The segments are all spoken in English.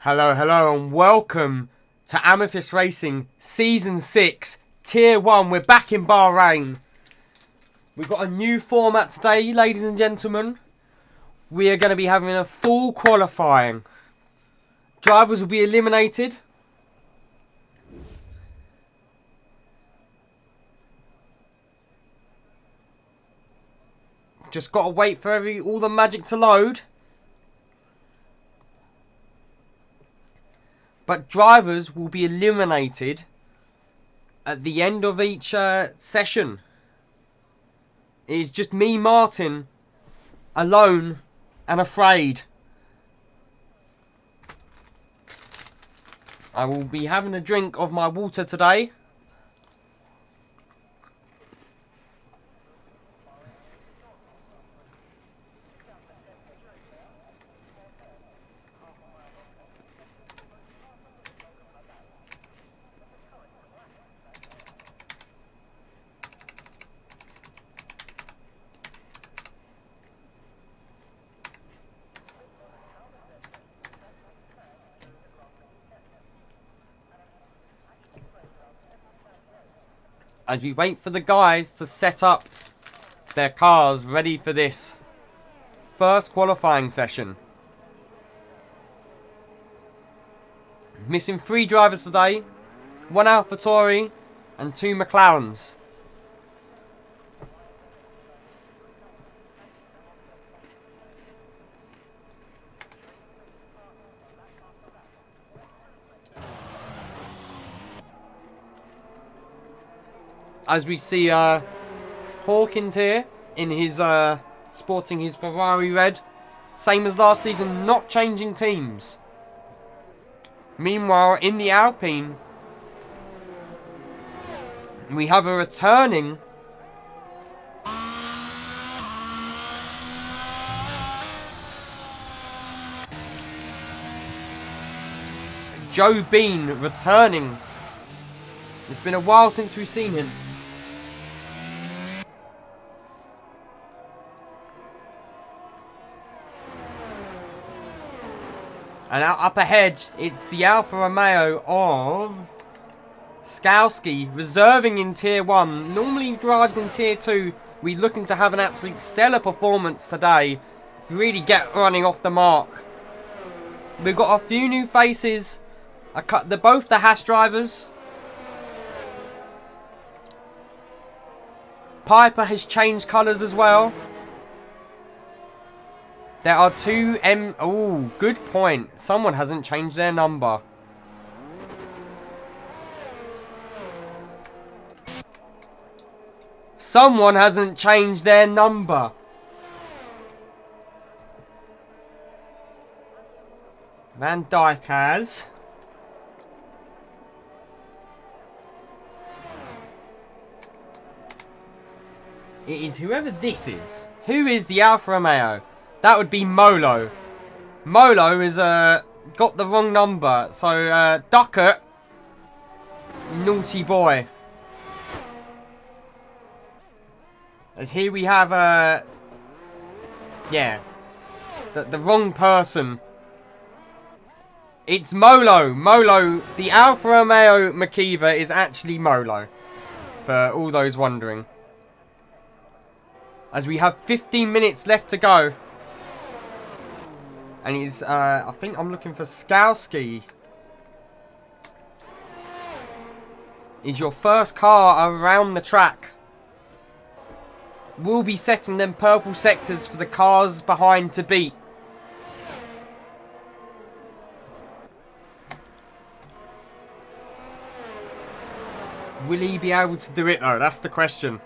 Hello, hello, and welcome to Amethyst Racing Season 6, Tier 1. We're back in Bahrain. We've got a new format today, ladies and gentlemen. We are going to be having a full qualifying. Drivers will be eliminated. Just got to wait for all the magic to load. But drivers will be eliminated at the end of each session. It is just me, Martin, alone and afraid. I will be having a drink of my water today. As we wait for the guys to set up their cars ready for this first qualifying session. Missing 3 drivers today. 1 AlphaTauri and 2 McLarens. As we see Hawkins here in his sporting his Ferrari red, same as last season, not changing teams. Meanwhile, in the Alpine, we have a returning Joe Bean returning. It's been a while since we've seen him. And up ahead, it's the Alfa Romeo of Skowski, reserving in Tier 1. Normally drives in Tier 2. We're looking to have an absolute stellar performance today. Really get running off the mark. We've got a few new faces. They're both the Haas drivers. Piper has changed colours as well. There are 2 Oh, good point. Someone hasn't changed their number. Someone hasn't changed their number. Van Dijk has. It is whoever this is. Who is the Alfa Romeo? That would be Molo. Molo is got the wrong number. So Duckett, naughty boy. As here we have yeah, the wrong person. It's Molo. Molo. The Alfa Romeo Makiva is actually Molo. For all those wondering. As we have 15 minutes left to go. And he's, I think I'm looking for Skowski. Is your first car around the track. We'll be setting them purple sectors for the cars behind to beat. Will he be able to do it though? That's the question.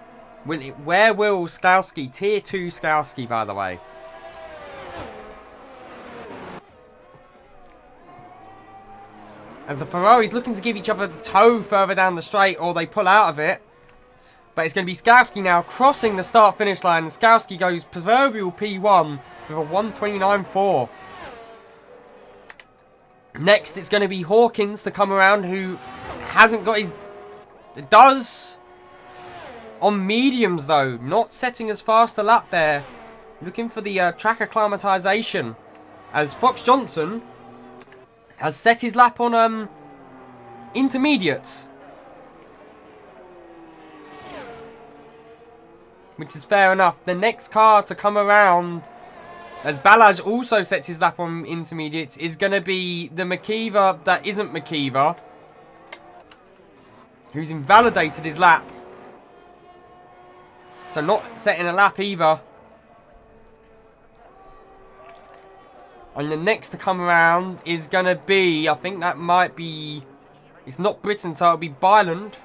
Where will Skowski, Tier 2 Skowski by the way. As the Ferraris looking to give each other the toe further down the straight or they pull out of it. But it's going to be Skowski now crossing the start-finish line. And Skowski goes proverbial P1 with a 1:29.4. Next, it's going to be Hawkins to come around who hasn't got his... Does... On mediums though, not setting as fast a lap there. Looking for the track acclimatization. As Fox Johnson has set his lap on intermediates. Which is fair enough. The next car to come around, as Balaj also sets his lap on intermediates, is going to be the McKeever that isn't McKeever, who's invalidated his lap. So not setting a lap either. And the next to come around is going to be, I think that might be, it's not Britain, so it'll be Byland.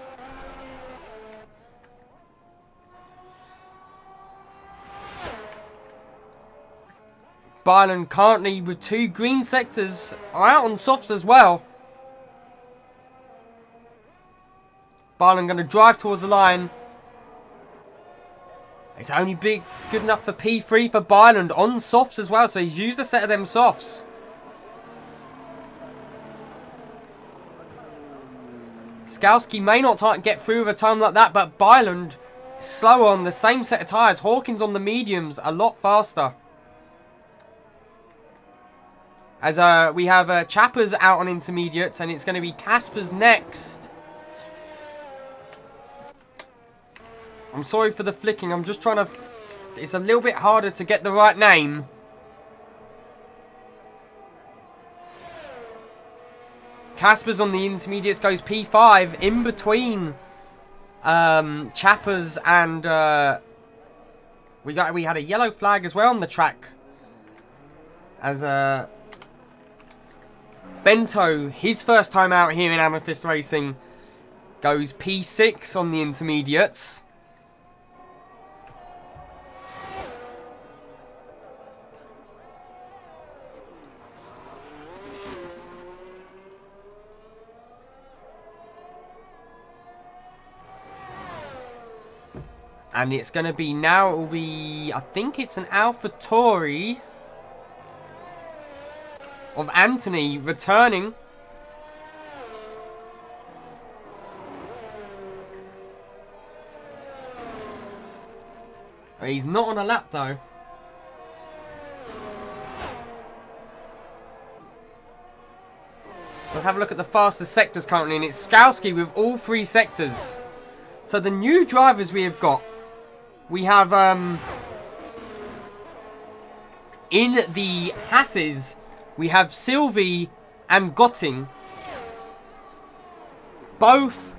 Byland currently with 2 green sectors are out on softs as well. Byland going to drive towards the line. It's only good enough for P3 for Byland on softs as well, so he's used a set of them softs. Skalski may not get through with a time like that, but Byland slower on the same set of tyres. Hawkins on the mediums a lot faster. As we have Chappers out on intermediates, and it's going to be Casper's next. I'm sorry for the flicking. I'm just trying to... It's a little bit harder to get the right name. Casper's on the intermediates, goes P5 in between Chappers and... we had a yellow flag as well on the track. As Bento, his first time out here in Amethyst Racing, goes P6 on the intermediates. And it's going to be now, it will be, I think it's an AlphaTauri of Anthony returning. He's not on a lap though. So have a look at the fastest sectors currently, and it's Skalski with all 3 sectors. So the new drivers we have got, we have in the Hasses, we have Sylvie and Gotting, both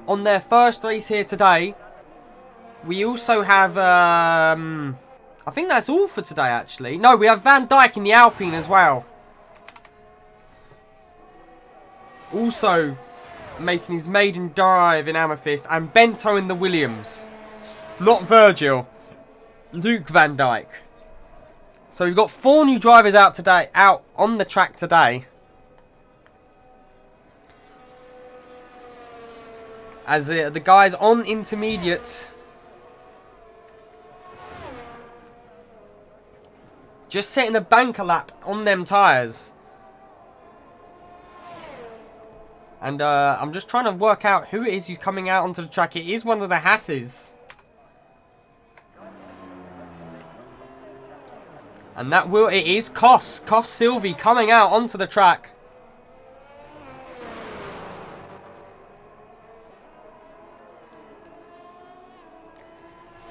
on their first race here today. We also have, I think that's all for today actually. No, we have Van Dijk in the Alpine as well. Also making his maiden dive in Amethyst, and Bento in the Williams. Not Virgil, Luke Van Dijk. So we've got 4 new drivers out on the track today. As the guys on intermediates just setting a banker lap on them tyres. And I'm just trying to work out who it is who's coming out onto the track. It is one of the Hasses. And it is Kos Sylvie coming out onto the track.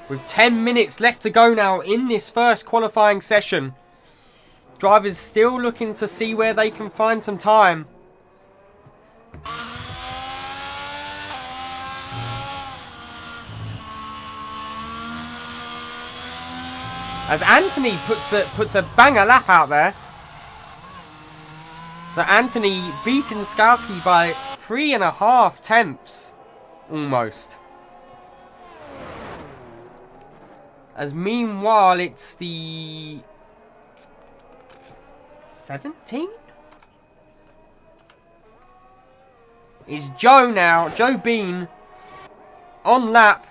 With 10 minutes left to go now in this first qualifying session. Drivers still looking to see where they can find some time. As Anthony puts a banger lap out there. So Anthony beating Skalski by 3.5 tenths. Almost. As meanwhile it's the 17th? Is Joe now. Joe Bean on lap.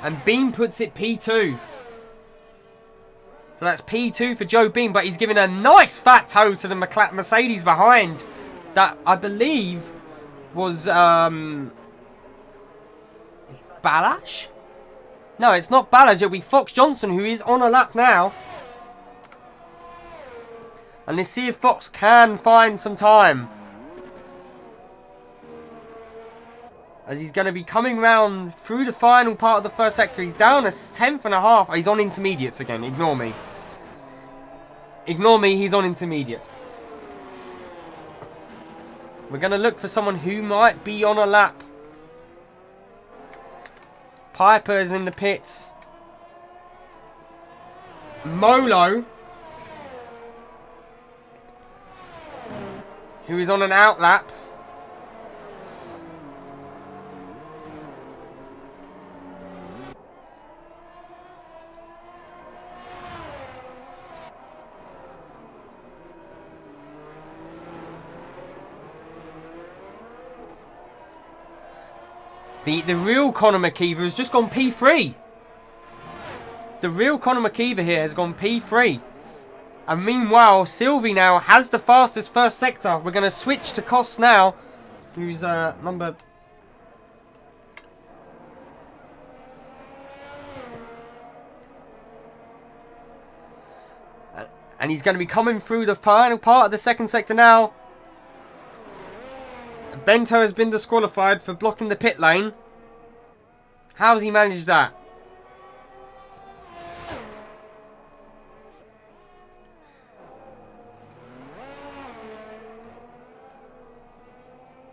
And Bean puts it P2. So that's P2 for Joe Bean, but he's giving a nice fat toe to the Mercedes behind. That, I believe, was, Balash? No, it's not Balash, it'll be Fox Johnson, who is on a lap now. And let's see if Fox can find some time. As he's going to be coming round through the final part of the first sector. He's down a tenth and a half. He's on intermediates again. Ignore me. Ignore me, he's on intermediates. We're going to look for someone who might be on a lap. Piper is in the pits. Molo, who is on an out lap. The real Conor McKeever has just gone P3. The real Conor McKeever here has gone P3. And meanwhile, Sylvie now has the fastest first sector. We're going to switch to Koss now, who's number... And he's going to be coming through the final part of the second sector now. Bento has been disqualified for blocking the pit lane. How's he managed that?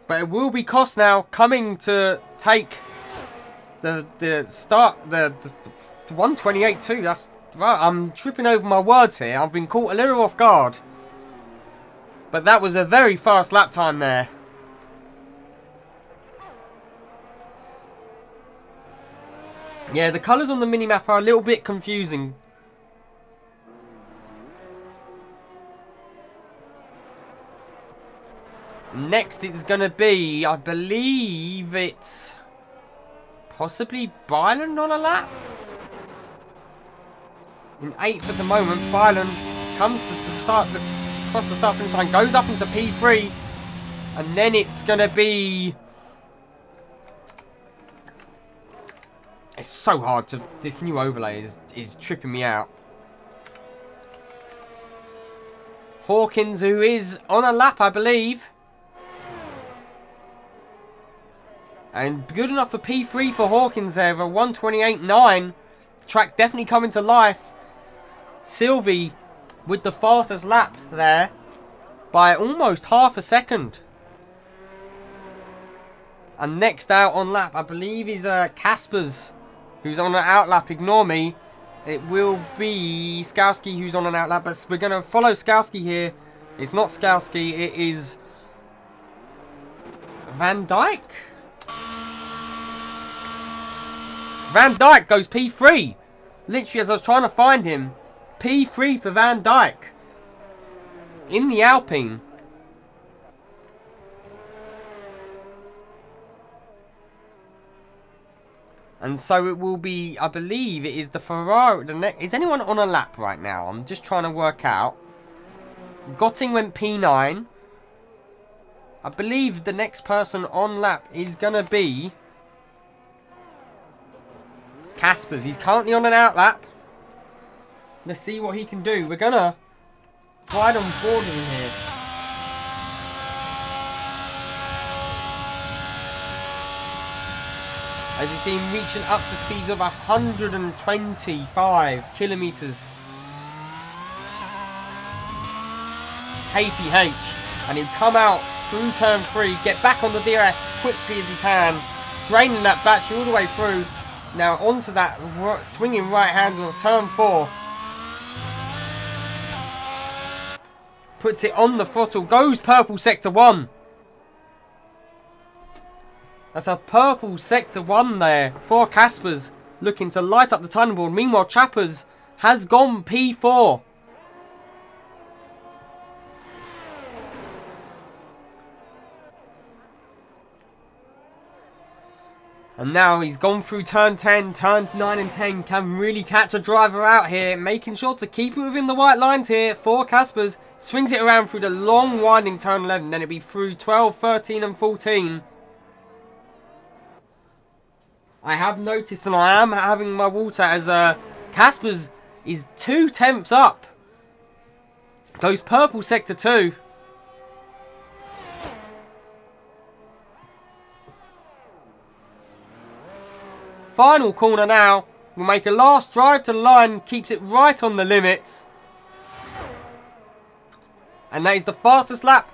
But it will be Koss now coming to take the start, the 128.2. That's right. I'm tripping over my words here. I've been caught a little off guard. But that was a very fast lap time there. Yeah, the colours on the minimap are a little bit confusing. Next it's going to be, I believe it's possibly Byron on a lap. In 8th at the moment, Byron comes to start across the start finish line, goes up into P3, and then it's going to be... It's so hard to... This new overlay is tripping me out. Hawkins, who is on a lap, I believe. And good enough for P3 for Hawkins there. A 128.9. Track definitely coming to life. Sylvie with the fastest lap there. By almost half a second. And next out on lap, I believe, is Caspers, who's on an out lap. Ignore me. It will be Skowski who's on an out lap. But we're going to follow Skowski here. It's not Skowski. It is Van Dijk. Van Dijk goes P3. Literally, as I was trying to find him, P3 for Van Dijk in the Alpine. And so it will be, I believe it is the Ferrari. Is anyone on a lap right now? I'm just trying to work out. Gotting went P9. I believe the next person on lap is going to be Caspers. He's currently on an out lap. Let's see what he can do. We're going to ride on board with him here. As you see him reaching up to speeds of 125 kilometers kph. And he'll come out through turn 3, get back on the DRS quickly as he can, draining that battery all the way through. Now onto that swinging right hand of turn 4. Puts it on the throttle, goes purple sector 1. That's a purple sector 1 there for Caspers, looking to light up the tunnel board. Meanwhile, Trappers has gone P4. And now he's gone through turn 10, turn 9 and 10. Can really catch a driver out here, making sure to keep it within the white lines here for Caspers. Swings it around through the long winding turn 11, then it'll be through 12, 13 and 14. I have noticed, and I am having my water, as Caspers is 2 tenths up Goes purple sector 2. Final corner now. Will make a last drive to the line. Keeps it right on the limits. And that is the fastest lap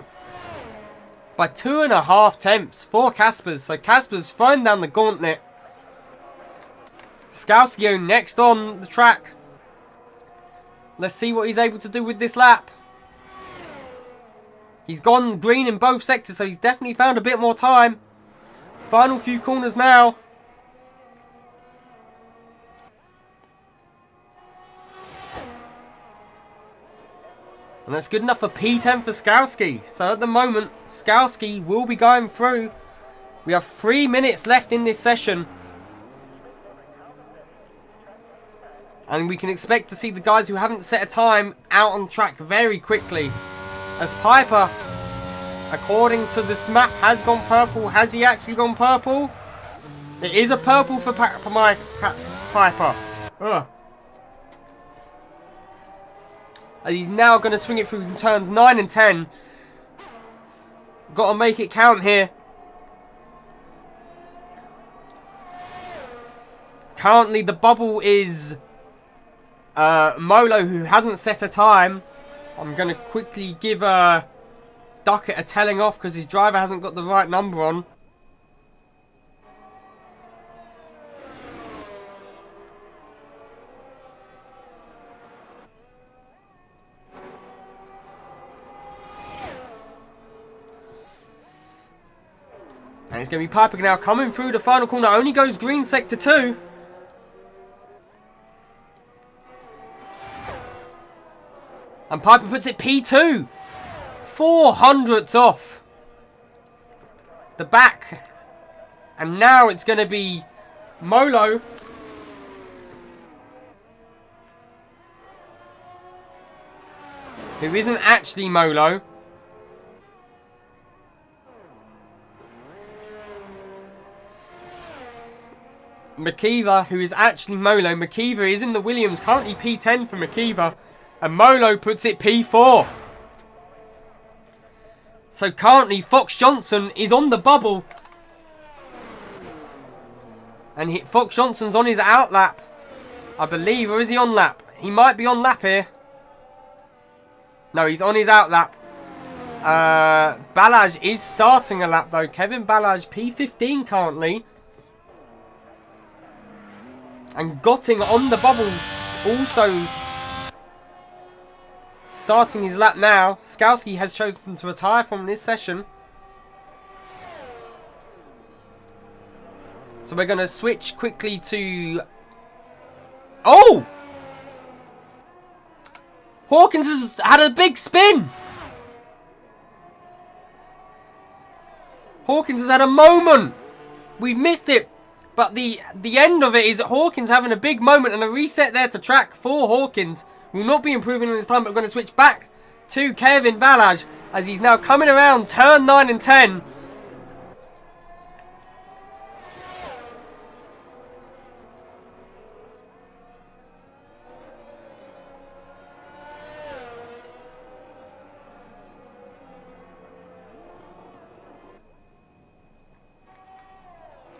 by 2.5 tenths for Kaspers. So Kaspers throwing down the gauntlet. Skowski next on the track. Let's see what he's able to do with this lap. He's gone green in both sectors, so he's definitely found a bit more time. Final few corners now. And that's good enough for P10 for Skowski. So at the moment, Skowski will be going through. We have 3 minutes left in this session. And we can expect to see the guys who haven't set a time out on track very quickly. As Piper, according to this map, has gone purple. Has he actually gone purple? It is a purple for Piper. Ugh. And he's now going to swing it through in turns 9 and 10. Got to make it count here. Currently the bubble is Molo, who hasn't set a time. I'm going to quickly give Duckett a telling off because his driver hasn't got the right number on. And it's going to be Piper now coming through the final corner. Only goes green sector 2. And Piper puts it P2. 400ths off the back. And now it's going to be Molo. Who isn't actually Molo. Makiva, who is actually Molo. Makiva is in the Williams, currently P10 for Makiva. And Molo puts it P4. So currently Fox Johnson is on the bubble. And Fox Johnson's on his out lap, I believe. Or is he on lap? He might be on lap here. No, he's on his out lap. Balaj is starting a lap though. Kevin Balaj, P15 currently. And Gotting on the bubble, also starting his lap now. Skowski has chosen to retire from this session. So we're going to switch quickly to... Oh! Hawkins has had a big spin! Hawkins has had a moment! We've missed it! But the end of it is that Hawkins having a big moment and a reset there to track for Hawkins. Will not be improving in this time, but we're going to switch back to Kevin Balaj as he's now coming around turn 9 and 10.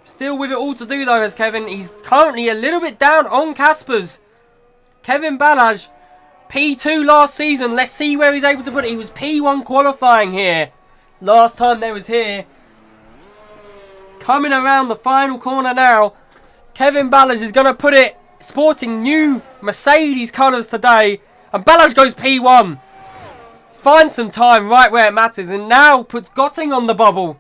Still with it all to do though as Kevin. He's currently a little bit down on Kaspers. Kevin Balaj, P2 last season. Let's see where he's able to put it. He was P1 qualifying here last time they was here. Coming around the final corner now. Kevin Balaj is going to put it sporting new Mercedes colours today. And Balaj goes P1. Finds some time right where it matters. And now puts Gotting on the bubble.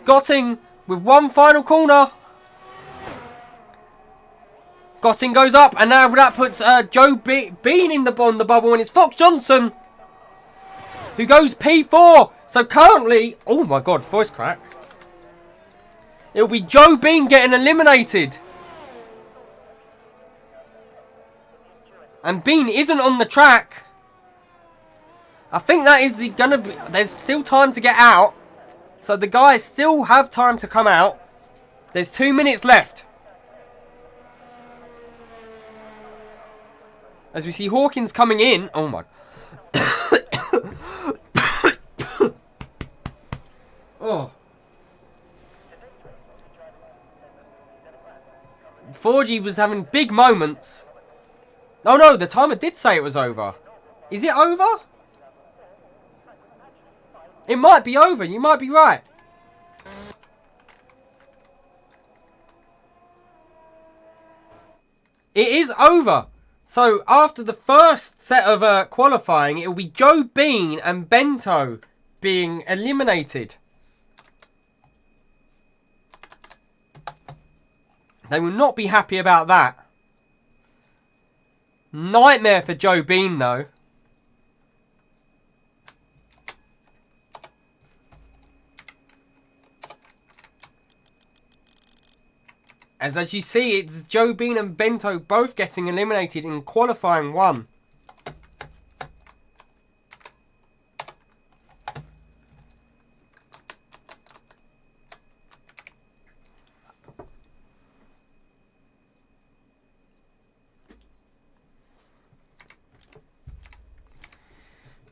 Gotting with one final corner. Gotting goes up, and now that puts Joe Bean in on the bubble, and it's Fox Johnson who goes P4. So currently, oh my god, voice crack. It'll be Joe Bean getting eliminated. And Bean isn't on the track. I think that is gonna be. There's still time to get out. So the guys still have time to come out. There's 2 minutes left. As we see Hawkins coming in. Oh my. Oh. 4G was having big moments. Oh no, the timer did say it was over. Is it over? It might be over. You might be right. It is over. So after the first set of qualifying, it will be Joe Bean and Bento being eliminated. They will not be happy about that. Nightmare for Joe Bean though. As you see, it's Joe Bean and Bento both getting eliminated in qualifying 1.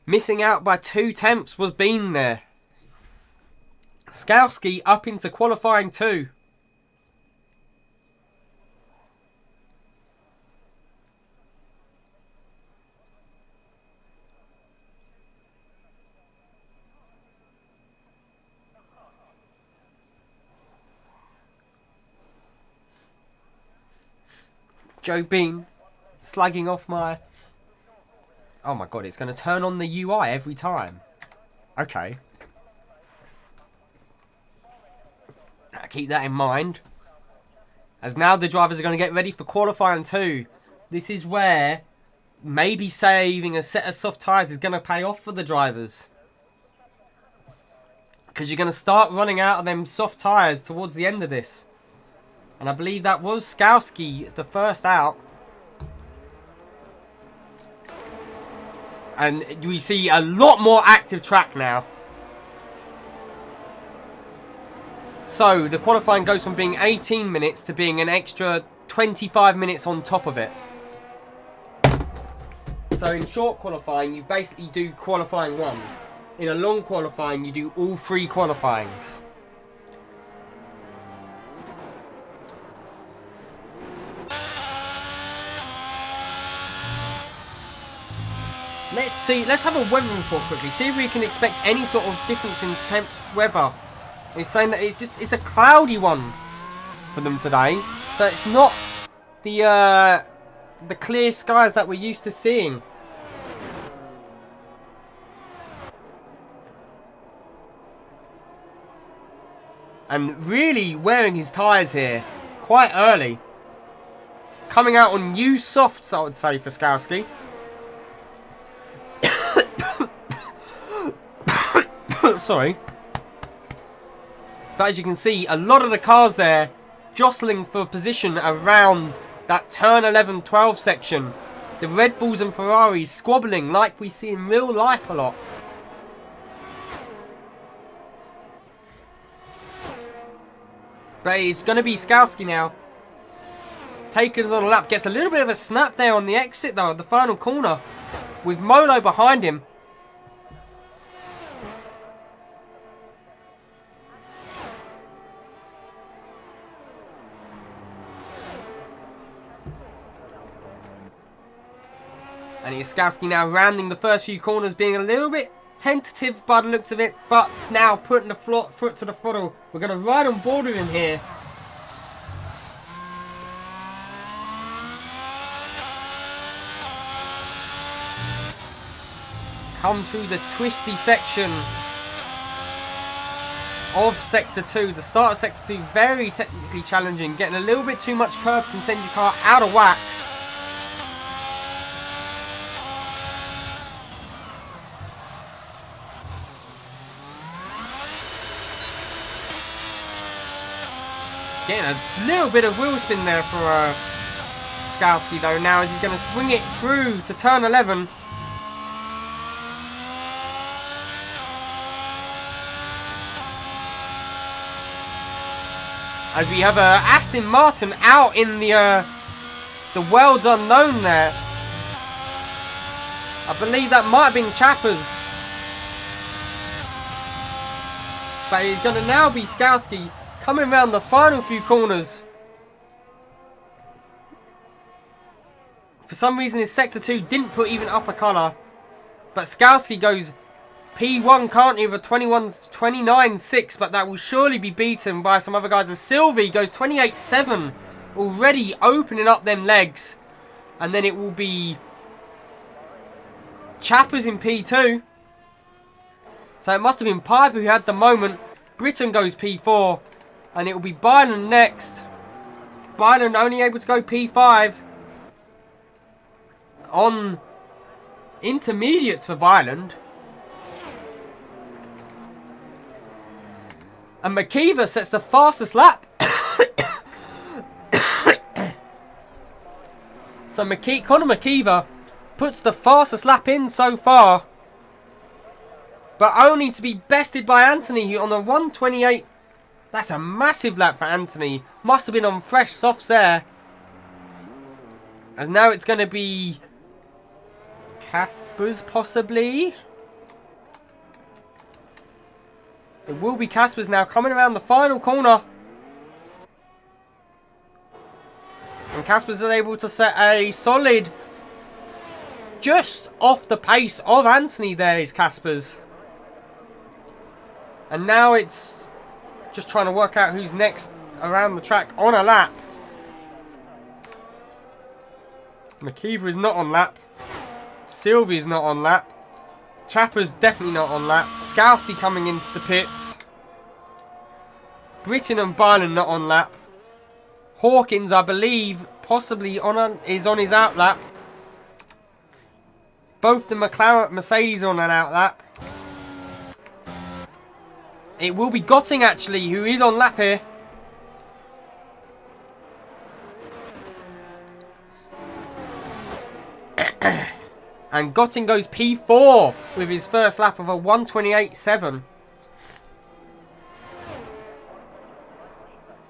Missing out by 2 temps was Bean there. Skowski up into qualifying 2. Joe Bean slagging off my... Oh my god, it's going to turn on the UI every time. Okay. Keep that in mind. As now the drivers are going to get ready for qualifying 2. This is where maybe saving a set of soft tyres is going to pay off for the drivers. Because you're going to start running out of them soft tyres towards the end of this. And I believe that was Skowski, the first out. And we see a lot more active track now. So, the qualifying goes from being 18 minutes to being an extra 25 minutes on top of it. So, in short qualifying, you basically do qualifying 1. In a long qualifying, you do all 3 qualifyings. Let's see, let's have a weather report quickly. See if we can expect any sort of difference in temp weather. It's saying that it's a cloudy one for them today. So it's not the clear skies that we're used to seeing. And really wearing his tyres here quite early. Coming out on new softs, I would say, for Skowski. Sorry. But as you can see, a lot of the cars there jostling for position around that turn 11-12 section. The Red Bulls and Ferraris squabbling like we see in real life a lot. But it's going to be Skowski now. Taken on a lap. Gets a little bit of a snap there on the exit though, the final corner. With Molo behind him. And it's Skowski now rounding the first few corners, being a little bit tentative by the looks of it, but now putting the foot to the throttle. We're going to ride on board with him here. Come through the twisty section of Sector 2. The start of Sector 2, very technically challenging. Getting a little bit too much curb can send your car out of whack. Getting a little bit of wheel spin there for Skowski though now, as he's going to swing it through to turn 11. As we have Aston Martin out in the world's unknown there. I believe that might have been Chappers. But it's going to now be Skowski coming around the final few corners. For some reason his Sector 2 didn't put even upper colour. But Skowski goes P1 can't either 29.6, but that will surely be beaten by some other guys. As Sylvie goes 28.7, already opening up them legs. And then it will be Chappers in P2. So it must have been Piper who had the moment. Britain goes P4. And it will be Byron next. Byron only able to go P5. On intermediates for Byron. And McKeever sets the fastest lap. So Conor McKeever puts the fastest lap in so far. But only to be bested by Anthony on a 1:28. That's a massive lap for Anthony. Must have been on fresh softs there. As now it's going to be Caspers possibly. It will be Caspers now coming around the final corner. And Caspers is able to set a solid just off the pace of Anthony. There is Caspers. And now it's just trying to work out who's next around the track on a lap. McKeever is not on lap. Sylvie is not on lap. Chapper's definitely not on lap. Scousey coming into the pits. Britton and Byron not on lap. Hawkins, I believe, possibly is on his out lap. Both the Mercedes are on an out lap. It will be Gotting actually who is on lap here. And Gotting goes P4 with his first lap of a 1:28.7.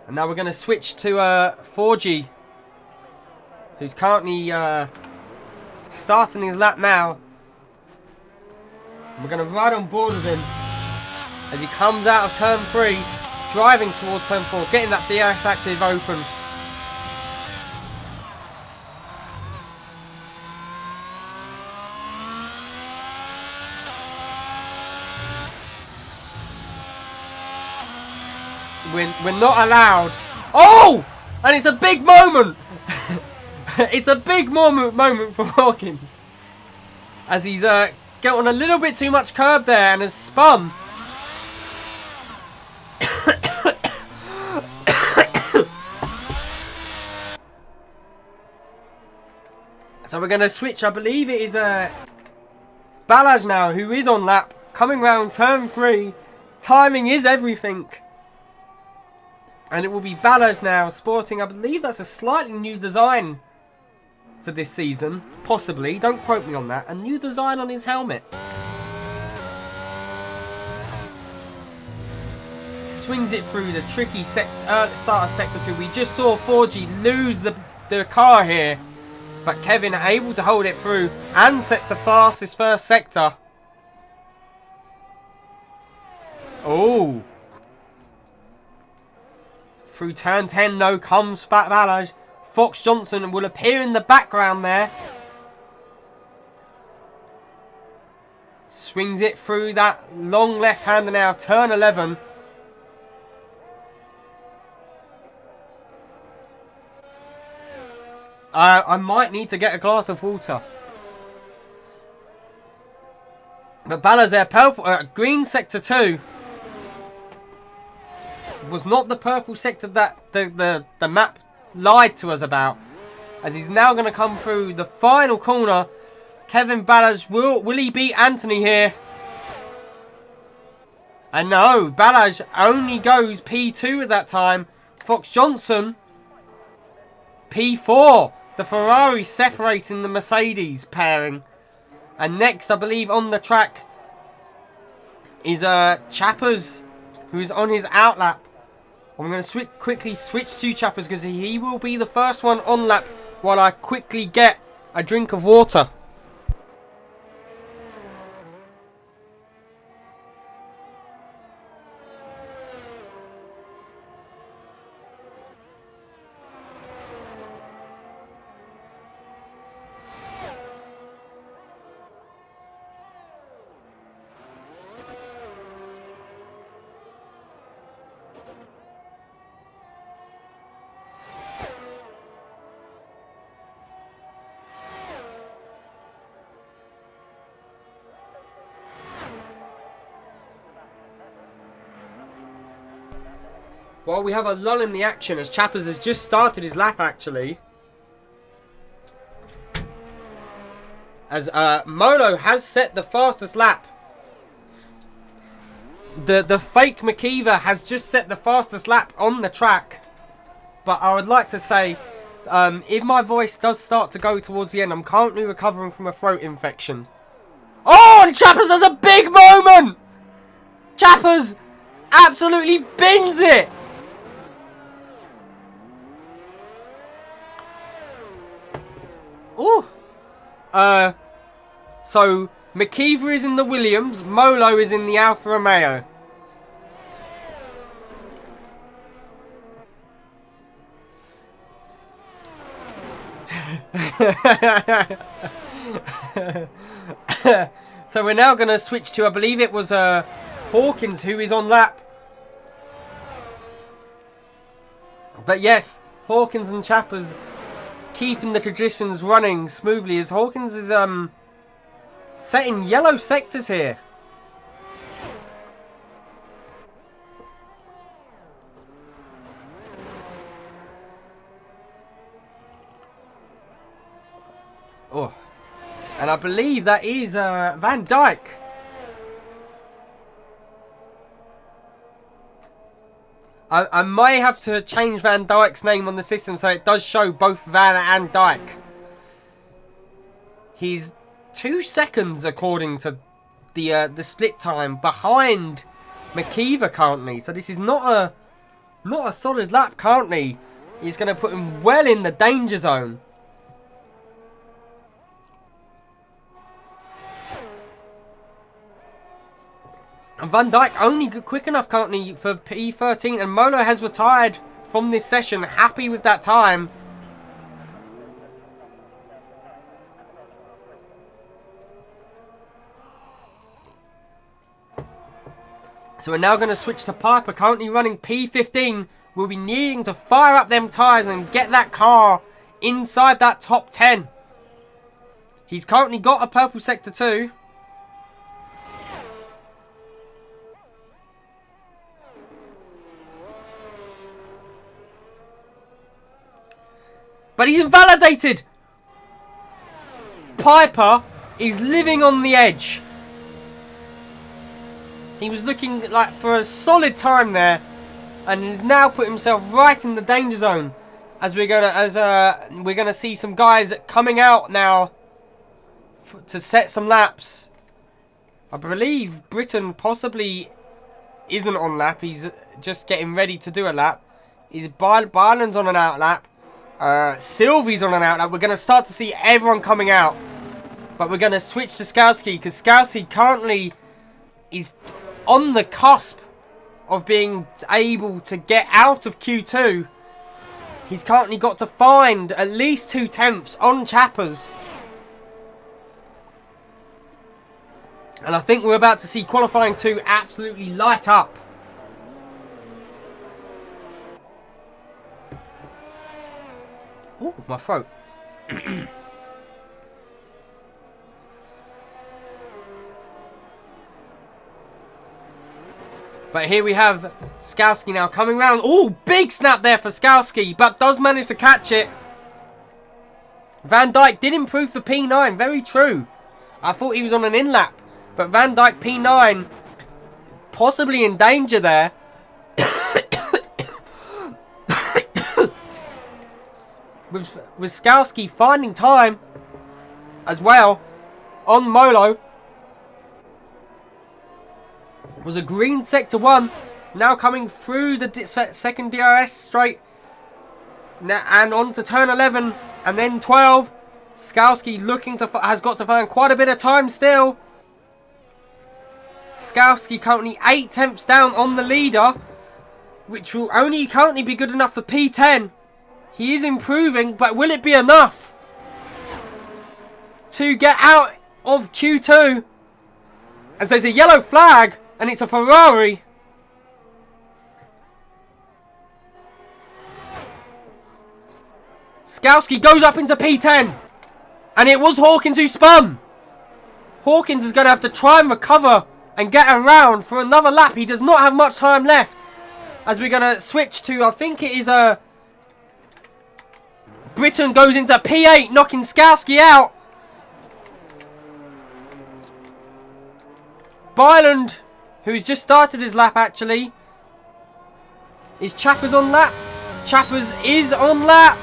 And now we're going to switch to 4G, who's currently starting his lap now. We're going to ride on board with him as he comes out of turn 3, driving towards turn 4, getting that DS active open. We're not allowed. Oh! And it's a big moment. It's a big moment for Hawkins. As he's got on a little bit too much curb there and has spun. So we're going to switch. I believe it is Balaj now who is on lap. Coming round turn 3. Timing is everything. And it will be Ballas now, sporting, I believe that's a slightly new design for this season. Possibly, don't quote me on that. A new design on his helmet. Swings it through the tricky start of sector 2. We just saw 4G lose the car here. But Kevin able to hold it through and sets the fastest first sector. Oh. Through turn 10, no, comes back Balaj. Fox Johnson will appear in the background there. Swings it through that long left-hander now, turn 11. I might need to get a glass of water. But Balaj there, green sector 2. Was not the purple sector that the map lied to us about. As he's now going to come through the final corner. Kevin Balaj, will he beat Anthony here? And no, Balaj only goes P2 at that time. Fox Johnson, P4. The Ferrari separating the Mercedes pairing. And next, I believe, on the track is Chappers, who's on his outlap. I'm going to quickly switch to Chappers because he will be the first one on lap while I quickly get a drink of water. While we have a lull in the action, as Chappers has just started his lap, actually. As Molo has set the fastest lap. The fake McKeever has just set the fastest lap on the track. But I would like to say, if my voice does start to go towards the end, I'm currently recovering from a throat infection. Oh, and Chappers has a big moment! Chappers absolutely bins it! Ooh. So McKeever is in the Williams, Molo is in the Alfa Romeo. So we're now going to switch to, I believe it was Hawkins who is on lap. But yes, Hawkins and Chappers keeping the traditions running smoothly as Hawkins is setting yellow sectors here. Oh, and I believe that is Van Dijk. I may have to change Van Dijk's name on the system so it does show both Van and Dijk. He's 2 seconds according to the split time behind McKeever currently. So this is not a solid lap currently. He's going to put him well in the danger zone. And Van Dijk only quick enough currently for P13, and Molo has retired from this session, happy with that time. So we're now going to switch to Piper, currently running P15. We'll be needing to fire up them tyres and get that car inside that top 10. He's currently got a purple sector too. But he's invalidated. Piper is living on the edge. He was looking like for a solid time there, and now put himself right in the danger zone. As we're gonna see some guys coming out now to set some laps. I believe Britain possibly isn't on lap. He's just getting ready to do a lap. Byron's on an out lap. Sylvie's on an out lap. We're going to start to see everyone coming out. But we're going to switch to Skowski, because Skowski currently is on the cusp of being able to get out of Q2. He's currently got to find at least 2 tenths on Chappers. And I think we're about to see qualifying 2 absolutely light up. Ooh, my throat. But here we have Skowski now coming round. Ooh, big snap there for Skowski, but does manage to catch it. Van Dijk did improve for P9, very true. I thought he was on an in-lap, but Van Dijk P9 possibly in danger there. With Skowski finding time as well on Molo. Was a green sector 1. Now coming through the second DRS straight. Now, and on to turn 11 and then 12. Skowski has got to find quite a bit of time still. Skowski currently 8 tenths down on the leader, which will only currently be good enough for P10. He is improving, but will it be enough to get out of Q2? As there's a yellow flag, and it's a Ferrari. Skowski goes up into P10. And it was Hawkins who spun. Hawkins is going to have to try and recover and get around for another lap. He does not have much time left. as we're going to switch to, I think it is Britain goes into P8, knocking Skowski out. Byland, who's just started his lap actually. Is Chappers on lap? Chappers is on lap.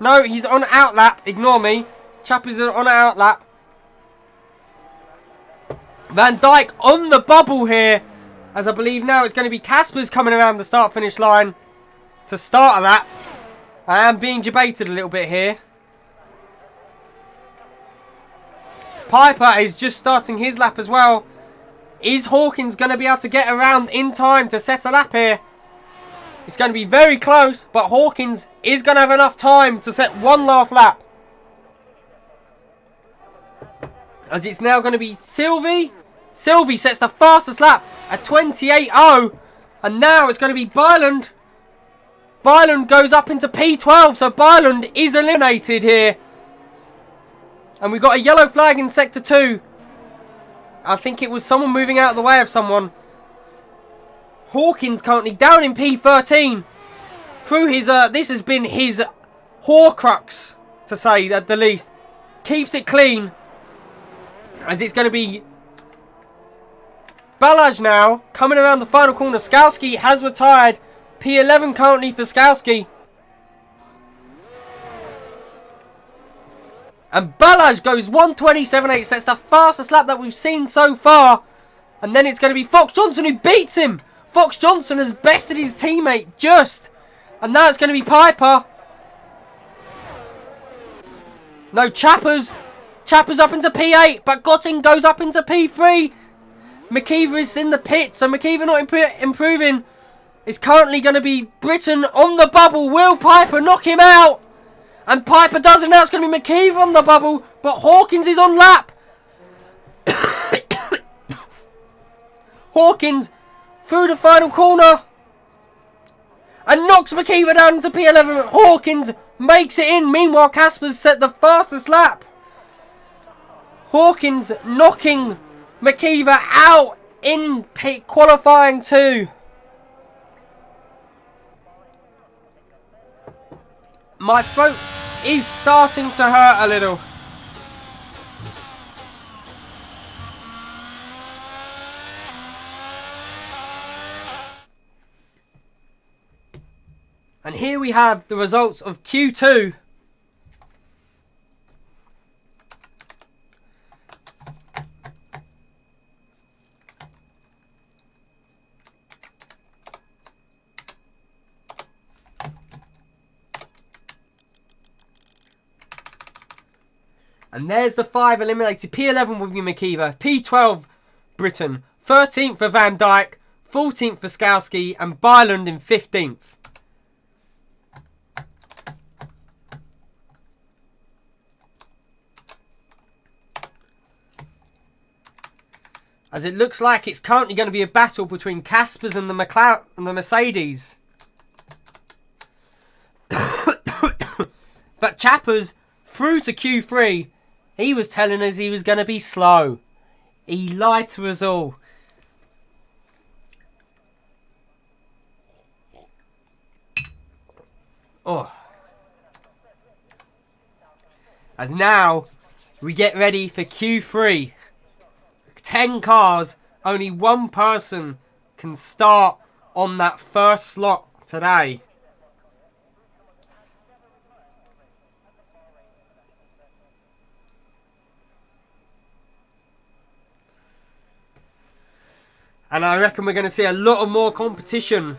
No, he's on out lap. Ignore me. Chappers is on out lap. Van Dijk on the bubble here. As I believe now it's going to be Caspers coming around the start-finish line to start a lap. I am being debated a little bit here. Piper is just starting his lap as well. Is Hawkins going to be able to get around in time to set a lap here? It's going to be very close, but Hawkins is going to have enough time to set one last lap. As it's now going to be Sylvie. Sylvie sets the fastest lap at 28.0. And now it's going to be Byland. Byland goes up into P12, so Byland is eliminated here. And we've got a yellow flag in Sector 2. I think it was someone moving out of the way of someone. Hawkins currently down in P13. Through his, this has been his Horcrux, to say at the least. Keeps it clean. As it's going to be Balaj now, coming around the final corner. Skowski has retired. P11 currently for Skowski. And Balaj goes 1:27.8, sets the fastest lap that we've seen so far. And then it's going to be Fox Johnson who beats him. Fox Johnson has bested his teammate just. And now it's going to be Piper. No, Chappers. Chappers up into P8, but Gotting goes up into P3. McKeever is in the pit, so McKeever not improving. It's currently going to be Britain on the bubble. Will Piper knock him out? And Piper does, and now it's going to be McKeever on the bubble, but Hawkins is on lap. Hawkins through the final corner and knocks McKeever down into P11. Hawkins makes it in. Meanwhile, Casper's set the fastest lap. Hawkins knocking McKeever out in qualifying 2. My throat is starting to hurt a little. And here we have the results of Q2. And there's the 5 eliminated. P11 will be McKeever. P12, Britain. 13th for Van Dijk. 14th for Skowski. And Byland in 15th. As it looks like it's currently going to be a battle between Caspers and the Mercedes. But Chappers through to Q3. He was telling us he was going to be slow. He lied to us all. Oh. As now we get ready for Q3. 10 cars, only one person can start on that first slot today. And I reckon we're going to see a lot of more competition.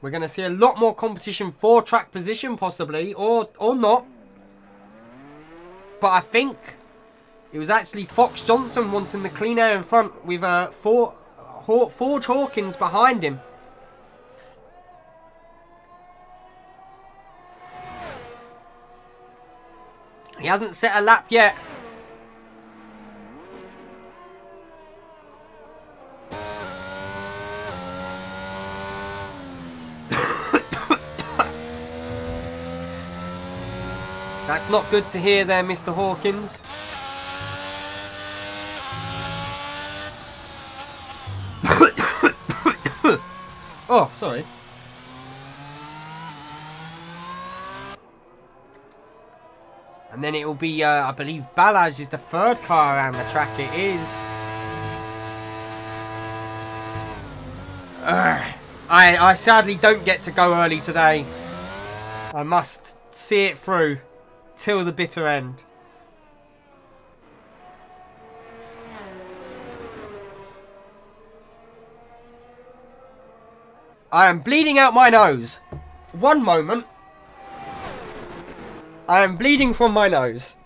We're going to see a lot more competition for track position possibly, or not. But I think it was actually Fox Johnson wanting the clean air in front with Forge Hawkins behind him. He hasn't set a lap yet. That's not good to hear there, Mr. Hawkins. Oh, sorry. And then it will be, I believe, Balaj is the third car around the track. It is. I sadly don't get to go early today. I must see it through till the bitter end. I am bleeding out my nose. One moment. I am bleeding from my nose.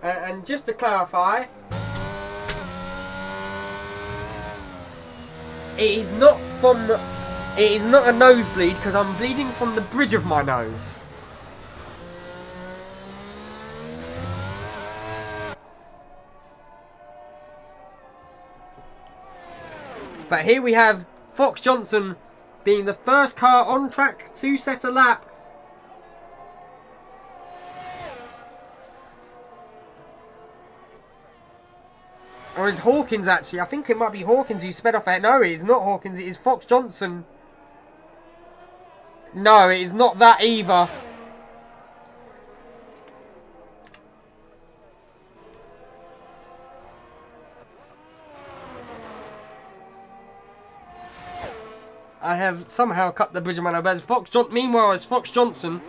And just to clarify, it is not a nosebleed because I'm bleeding from the bridge of my nose. But here we have Fox Johnson being the first car on track to set a lap. Or is Hawkins actually? I think it might be Hawkins who sped off ahead. No, it is not Hawkins. It is Fox Johnson. No, it is not that either. I have somehow cut the bridge of my nose. Meanwhile, it's Fox Johnson.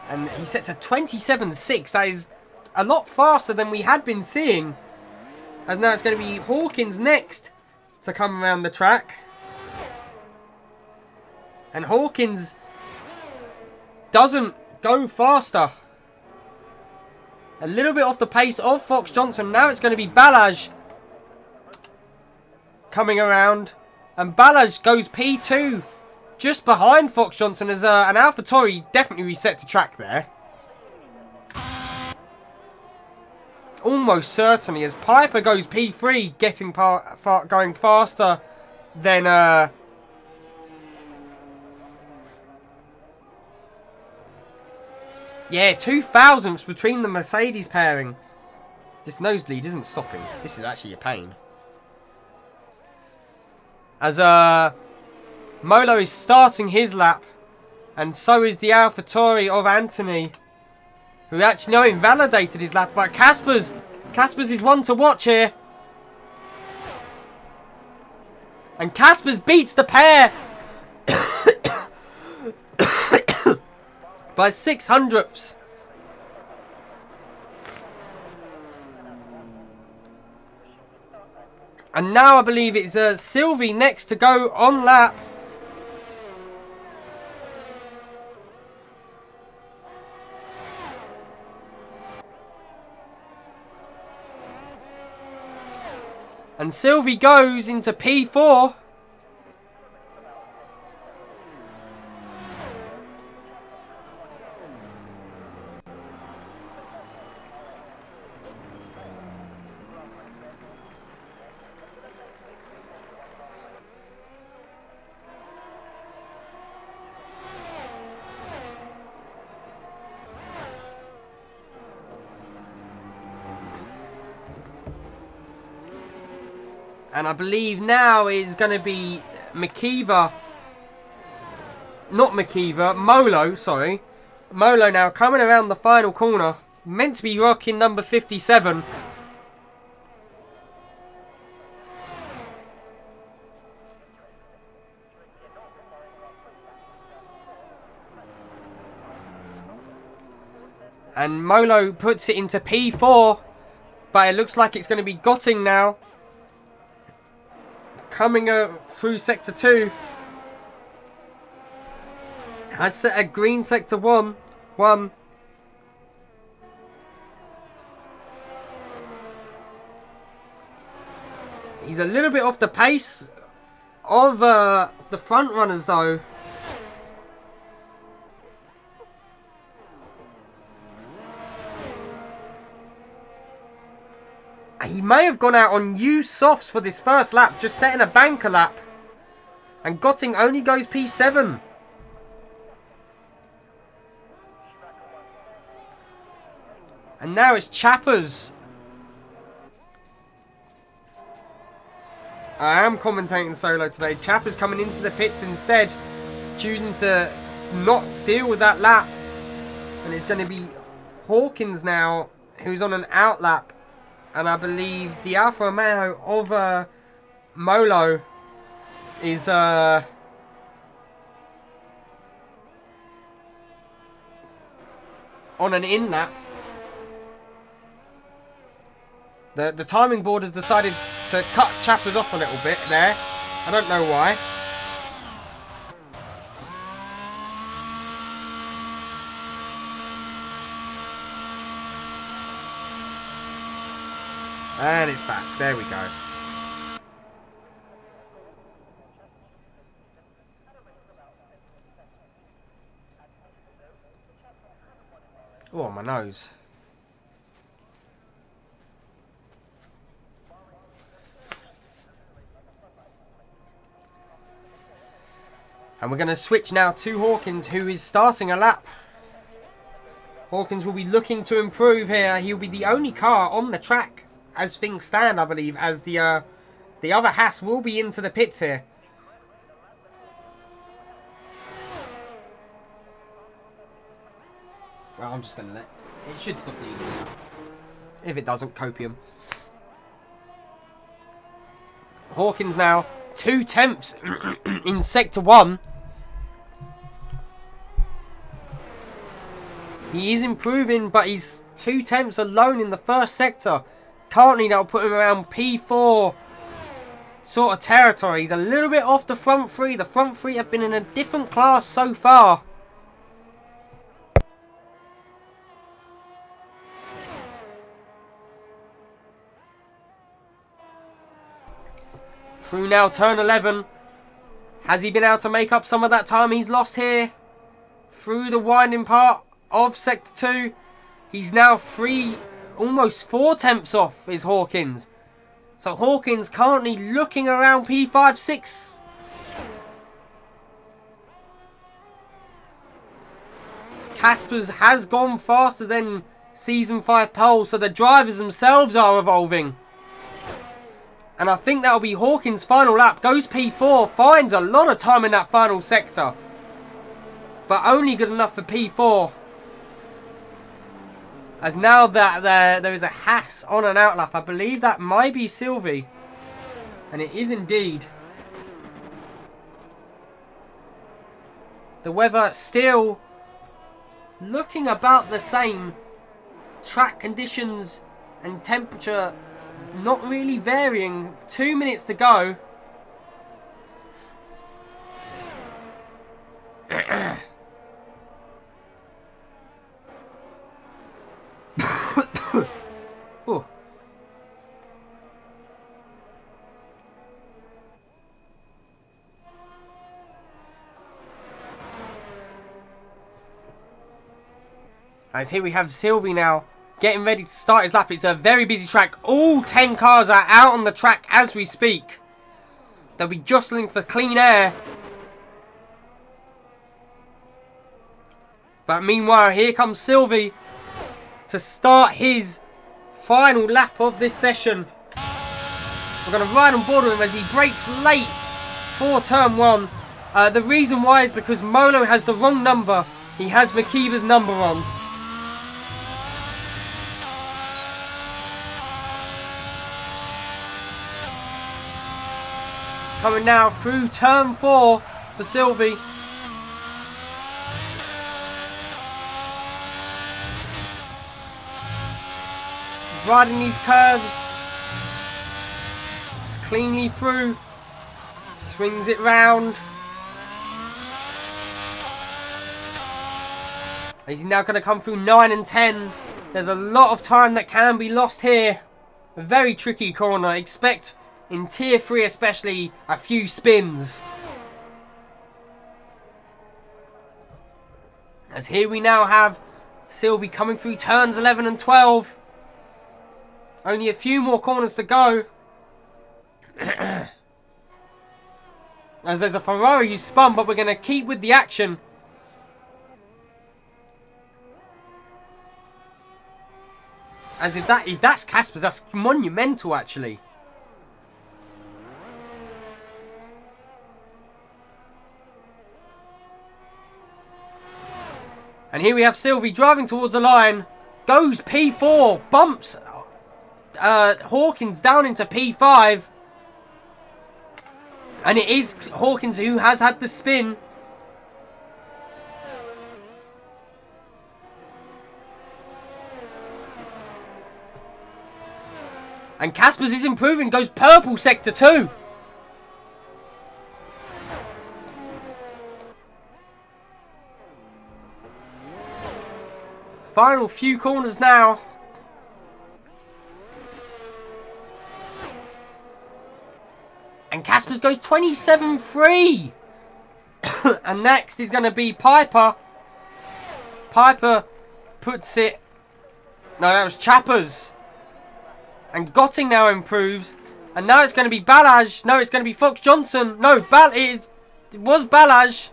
And he sets a 27.6. That is a lot faster than we had been seeing. As now it's going to be Hawkins next to come around the track. And Hawkins doesn't go faster. A little bit off the pace of Fox Johnson. Now it's going to be Balaj coming around. And Balaj goes P2. Just behind Fox Johnson as an AlphaTauri definitely reset to track there. Almost certainly as Piper goes P3, getting going faster than yeah, 2,000ths between the Mercedes pairing. This nosebleed isn't stopping. This is actually a pain. As Molo is starting his lap, and so is the AlphaTauri of Anthony, who actually invalidated his lap. But Caspers is one to watch here, and Caspers beats the pair by 600ths. And now I believe it's Sylvie next to go on lap. And Sylvie goes into P4. And I believe now is going to be Molo, sorry. Molo now coming around the final corner. Meant to be rocking number 57. And Molo puts it into P4. But it looks like it's going to be Gotting now. Coming through Sector 2. Has set a green Sector 1. He's a little bit off the pace of the front runners though. He may have gone out on used softs for this first lap, just setting a banker lap. And Gotting only goes P7. And now it's Chappers. I am commentating solo today. Chappers coming into the pits instead, choosing to not deal with that lap. And it's going to be Hawkins now, who's on an out lap. And I believe the Alfa Romeo of Molo is on an in lap. The timing board has decided to cut Chappers off a little bit there. I don't know why. And it's back. There we go. Oh, my nose. And we're going to switch now to Hawkins, who is starting a lap. Hawkins will be looking to improve here. He'll be the only car on the track as things stand, I believe, as the other Haas will be into the pits here. Well, I'm just going to let... It should stop bleeding now. If it doesn't, copium. Hawkins now, 2 tenths in Sector 1. He is improving, but he's 2 tenths alone in the first sector. Currently, that'll put him around P4 sort of territory. He's a little bit off the front three. The front three have been in a different class so far. Through now turn 11. Has he been able to make up some of that time he's lost here? Through the winding part of Sector 2. He's now almost 4 tenths off is Hawkins. So Hawkins currently looking around P5, 6. Caspers has gone faster than Season 5 pole, so the drivers themselves are evolving. And I think that'll be Hawkins' final lap. Goes P4, finds a lot of time in that final sector. But only good enough for P4. As now that there is a Haas on an outlap. I believe that might be Sylvie. And it is indeed. The weather still looking about the same. Track conditions and temperature not really varying. 2 minutes to go. Oh. As here we have Sylvie now getting ready to start his lap. It's a very busy track. All 10 cars are out on the track as we speak. They'll be jostling for clean air. But meanwhile, here comes Sylvie to start his final lap of this session. We're going to ride on board with him as he brakes late for turn 1. The reason why is because Molo has the wrong number. He has Makiba's number on. Coming now through turn 4 for Sylvie. riding these curves. Cleanly through. Swings it round. He's now going to come through 9 and 10. There's a lot of time that can be lost here. A very tricky corner. Expect in tier 3 especially a few spins. As here we now have Sylvie coming through turns 11 and 12. Only a few more corners to go. As there's a Ferrari who spun, but we're going to keep with the action. As if that's Casper's, that's monumental actually. And here we have Sylvie driving towards the line. Goes P4. Bumps Hawkins down into P5. And it is Hawkins who has had the spin. And Casper's is improving. Goes purple sector 2. Final few corners now. And Casper's goes 27-3. And next is going to be Piper. Piper puts it... No, that was Chappers. And Gotting now improves. And now it's going to be Balaj. No, it's going to be Fox Johnson. No, it was Balaj.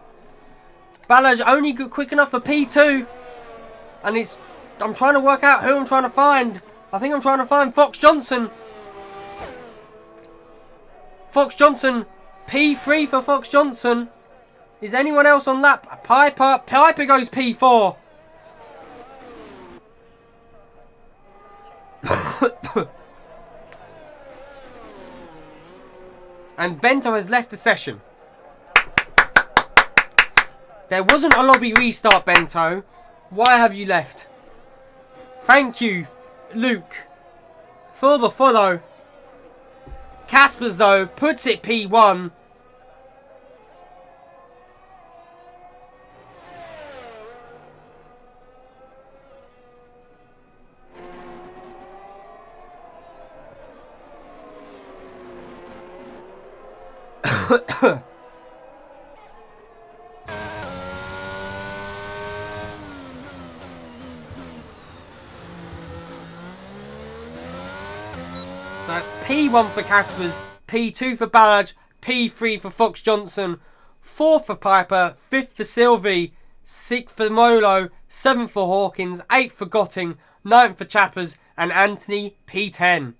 Balaj only quick enough for P2. And it's... I'm trying to work out who I'm trying to find. I think I'm trying to find Fox Johnson. Fox Johnson. P3 for Fox Johnson. Is anyone else on lap? Piper. Piper goes P4. And Bento has left the session. There wasn't a lobby restart, Bento. Why have you left? Thank you, Luke, for the follow. Casper's, though, puts it P1. That's P1 for Caspers, P2 for Ballard, P3 for Fox Johnson, 4th for Piper, 5th for Sylvie, 6th for Molo, 7th for Hawkins, 8th for Gotting, 9th for Chappers, and Anthony P10.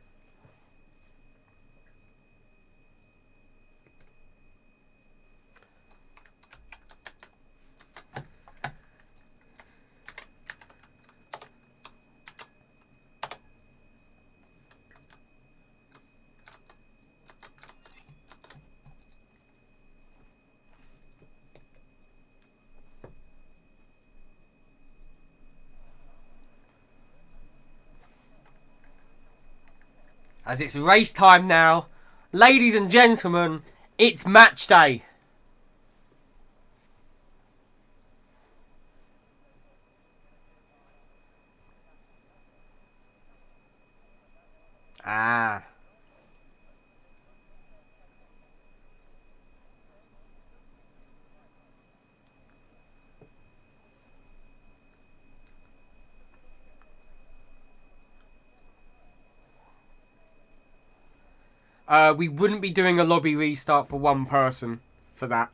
As it's race time now, ladies and gentlemen, it's match day. Ah. We wouldn't be doing a lobby restart for one person for that.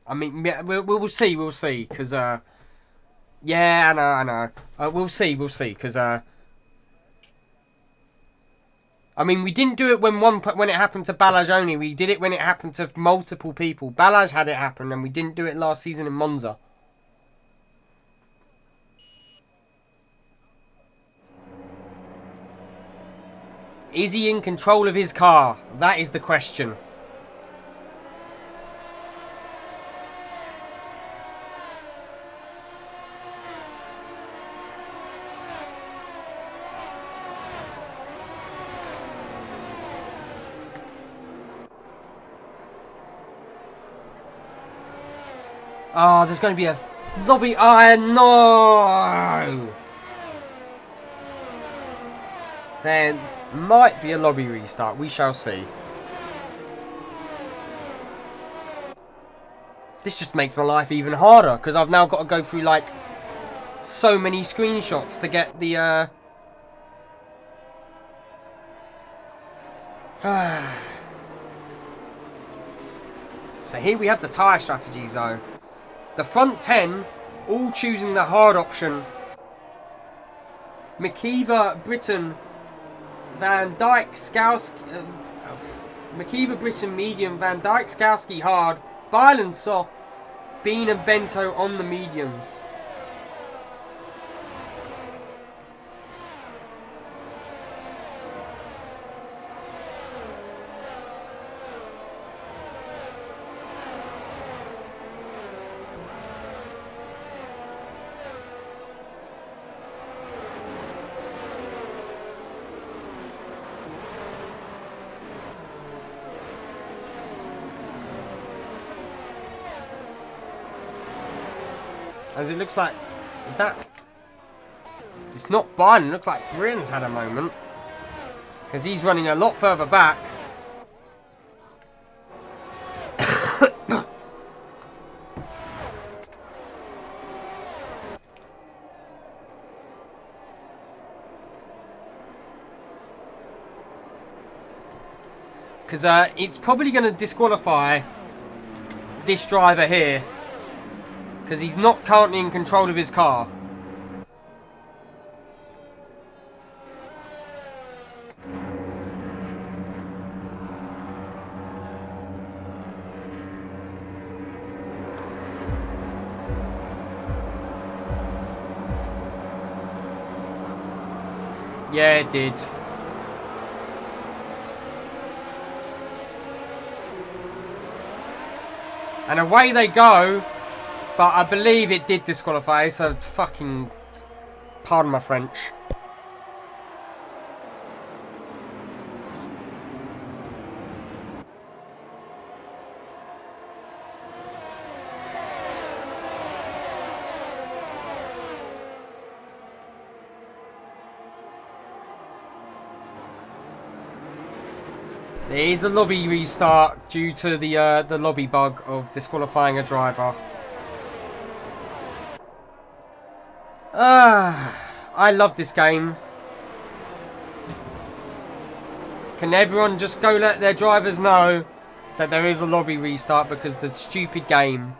I mean, we'll see, because, yeah, I know. We'll see, because, I mean, we didn't do it when it happened to Balaj only. We did it when it happened to multiple people. Balaj had it happen, and we didn't do it last season in Monza. Is he in control of his car? That is the question. Oh, there's going to be a lobby. Oh, no! There might be a lobby restart. We shall see. This just makes my life even harder because I've now got to go through like so many screenshots to get the So here we have the tyre strategies though. The front 10 all choosing the hard option. McKeever, Britton, Van Dijk, Skowski, McKeever, Britton, medium, Van Dijk, Skowski, hard, Byland, soft, Bean and Bento on the mediums. As it looks like, is that? It's not Biden. It looks like Britain's had a moment because he's running a lot further back. Because it's probably going to disqualify this driver here. Because he's not currently in control of his car. Yeah, it did. And away they go. But I believe it did disqualify, so fucking... Pardon my French. There is a lobby restart due to the lobby bug of disqualifying a driver. I love this game. Can everyone just go let their drivers know that there is a lobby restart because the stupid game.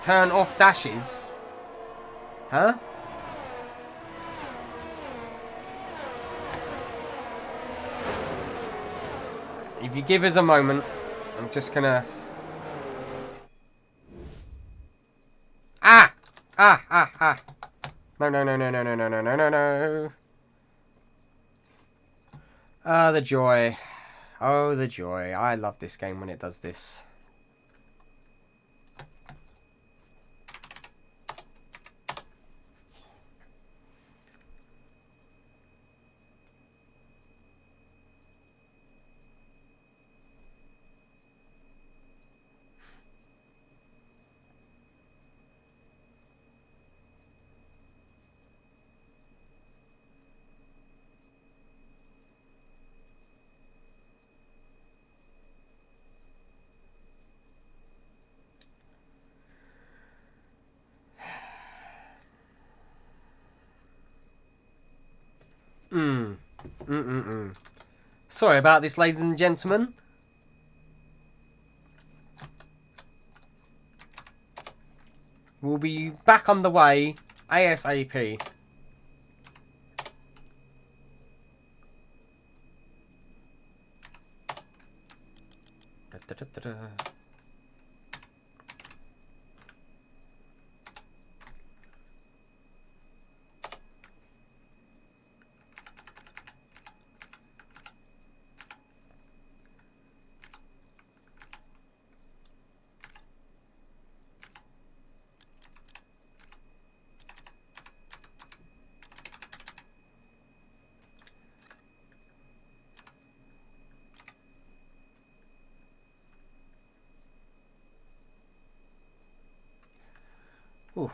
Turn off dashes? Huh? If you give us a moment, I'm just gonna... Ah! No. Ah, the joy. Oh, the joy. I love this game when it does this. Sorry about this, ladies and gentlemen. We'll be back on the way ASAP. Ooh.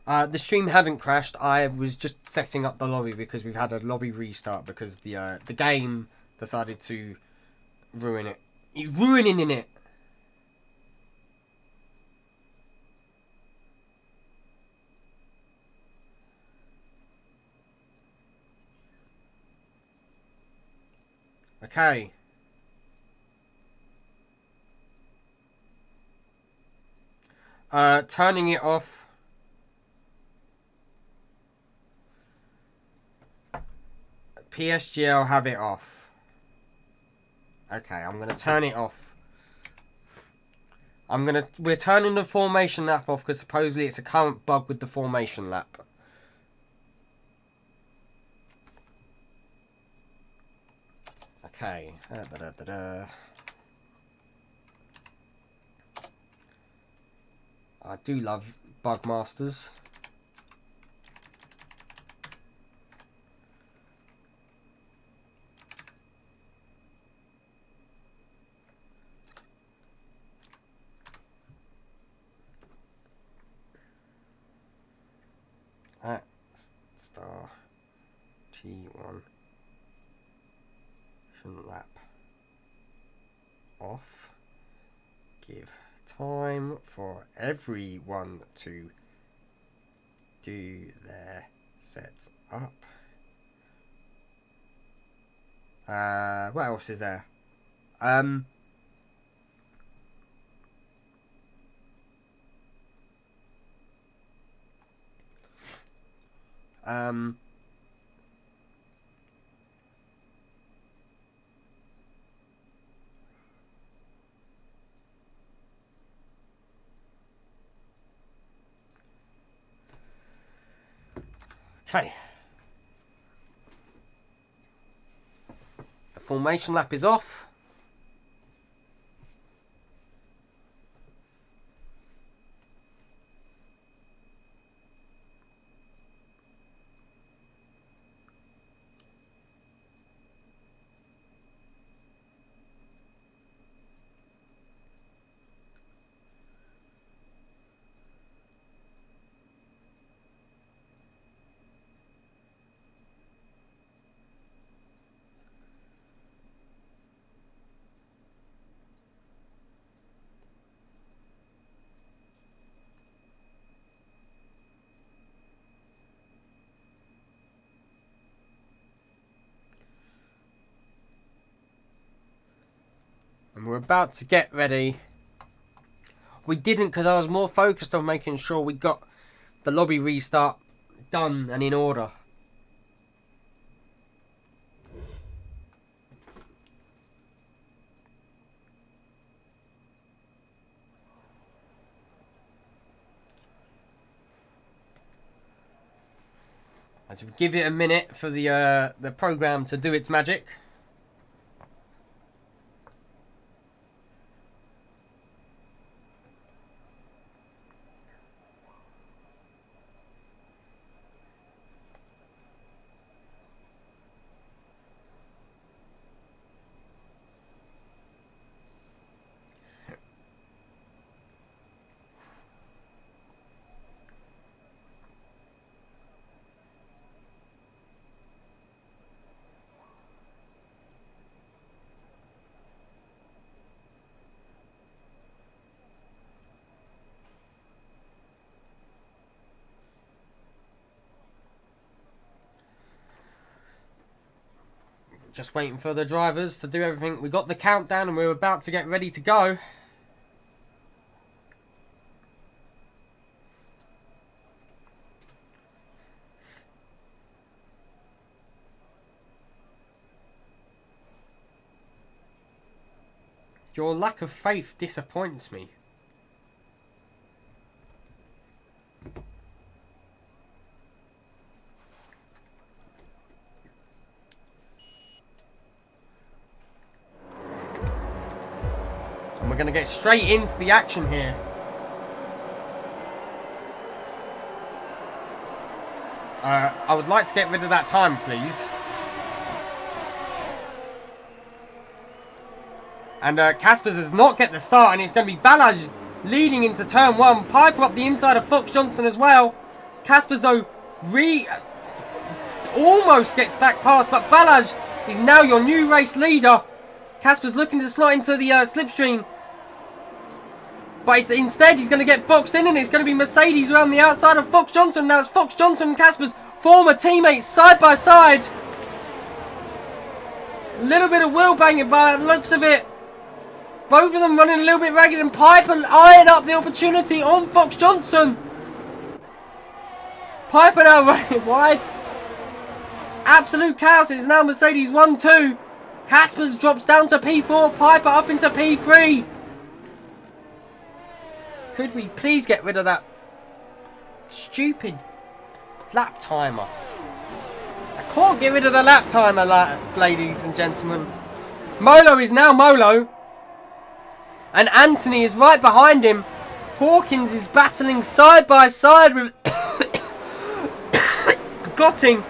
The stream hadn't crashed. I was just setting up the lobby because we've had a lobby restart because the game decided to ruin it. It's ruining it. Okay. Turning it off. PSG, I'll have it off. Okay, I'm going to turn it off. We're turning the formation lap off because supposedly it's a current bug with the formation lap. Okay. I do love bug masters. Star T1 lap off. Give time for everyone to do their sets up. What else is there? Okay. The formation lap is off. And we're about to get ready. We didn't because I was more focused on making sure we got the lobby restart done and in order. As we give it a minute for the program to do its magic. Just waiting for the drivers to do everything. We got the countdown and we're about to get ready to go. Your lack of faith disappoints me. And we're going to get straight into the action here. I would like to get rid of that time, please. And Caspers does not get the start, and it's going to be Balaj leading into turn one. Piper up the inside of Fox Johnson as well. Caspers, though, almost gets back past, but Balaj is now your new race leader. Caspers looking to slot into the slipstream. But instead, he's going to get boxed in, and it's going to be Mercedes around the outside of Fox Johnson. Now it's Fox Johnson and Caspers, former teammates, side by side. A little bit of wheel banging by the looks of it. Both of them running a little bit ragged, and Piper eyeing up the opportunity on Fox Johnson. Piper now running wide. Absolute chaos. It is now Mercedes 1-2. Caspers drops down to P4. Piper up into P3. Could we please get rid of that stupid lap timer? I can't get rid of the lap timer, ladies and gentlemen. Molo is now Molo. And Anthony is right behind him. Hawkins is battling side by side with Gotting.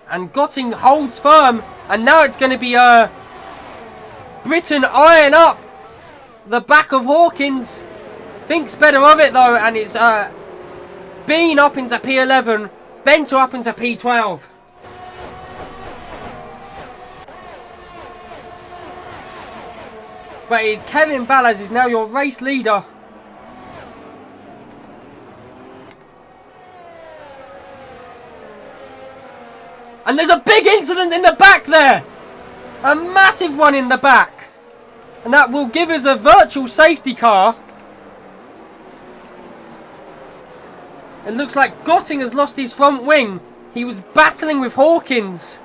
And Gotting holds firm. And now it's going to be Britain eyeing up the back of Hawkins. Thinks better of it though. And it's Bean up into P11. Bento up into P12. But it's Kevin Ballas is now your race leader. And there's a big incident in the back there. A massive one in the back. And that will give us a virtual safety car. It looks like Gotting has lost his front wing. He was battling with Hawkins.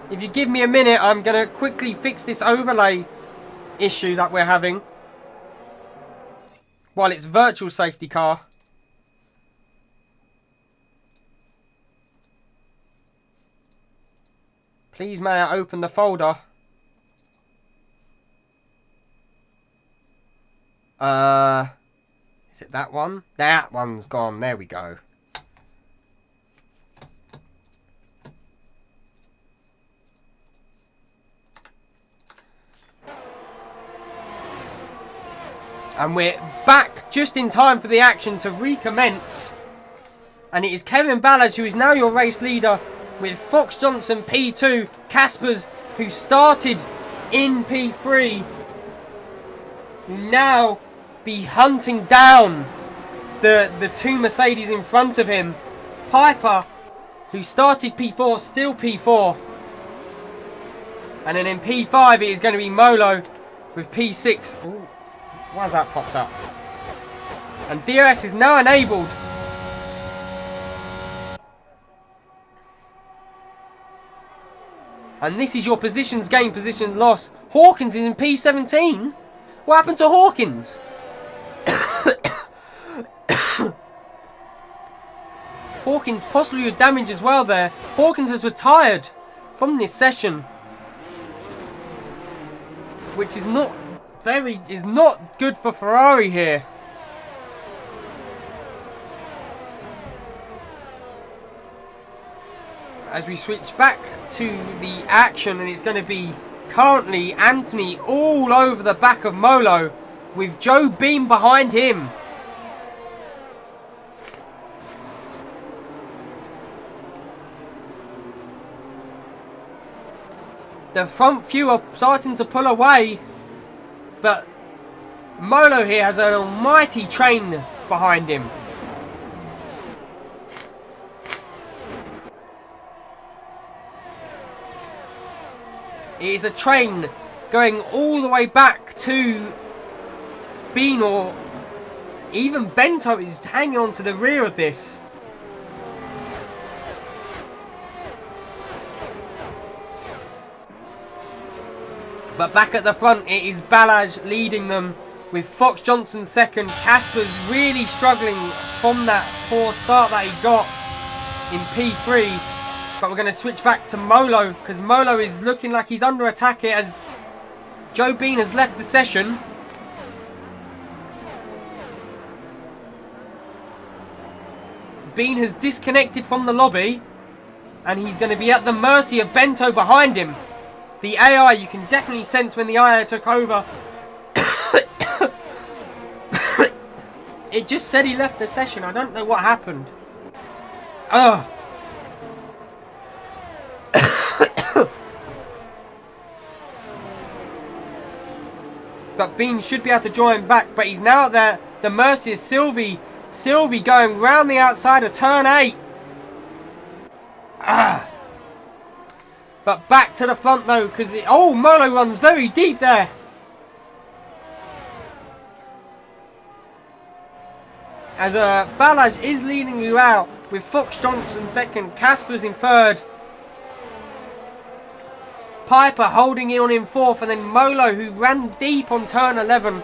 If you give me a minute, I'm going to quickly fix this overlay issue that we're having. While it's virtual safety car. Please may I open the folder. Is it that one? That one's gone. There we go. And we're back just in time for the action to recommence. And it is Kevin Ballard who is now your race leader, with Fox Johnson P2, Caspers, who started in P3, will now be hunting down the two Mercedes in front of him. Piper, who started P4, still P4. And then in P5 it is going to be Molo with P6. Ooh, why has that popped up? And DRS is now enabled. And this is your positions gain, position loss. Hawkins is in P17. What happened to Hawkins? Hawkins possibly with damage as well there. Hawkins has retired from this session, which is not good for Ferrari here. As we switch back to the action, and it's going to be currently Anthony all over the back of Molo with Joe Beam behind him. The front few are starting to pull away, but Molo here has an almighty train behind him. It is a train going all the way back to Bean, or even Bento is hanging on to the rear of this. But back at the front it is Balaj leading them with Fox Johnson second. Casper's really struggling from that poor start that he got in P3. But we're going to switch back to Molo, because Molo is looking like he's under attack here as Joe Bean has left the session. Bean has disconnected from the lobby, and he's going to be at the mercy of Bento behind him. The AI, you can definitely sense when the AI took over. It just said he left the session. I don't know what happened. Ugh. But Bean should be able to join back. But he's now at the mercy of Sylvie. Sylvie going round the outside of turn 8. But back to the front though, because oh, Molo runs very deep there. As Balaj is leading you out with Fox Johnson second, Casper's in third. Piper holding in on in fourth, and then Molo, who ran deep on turn 11.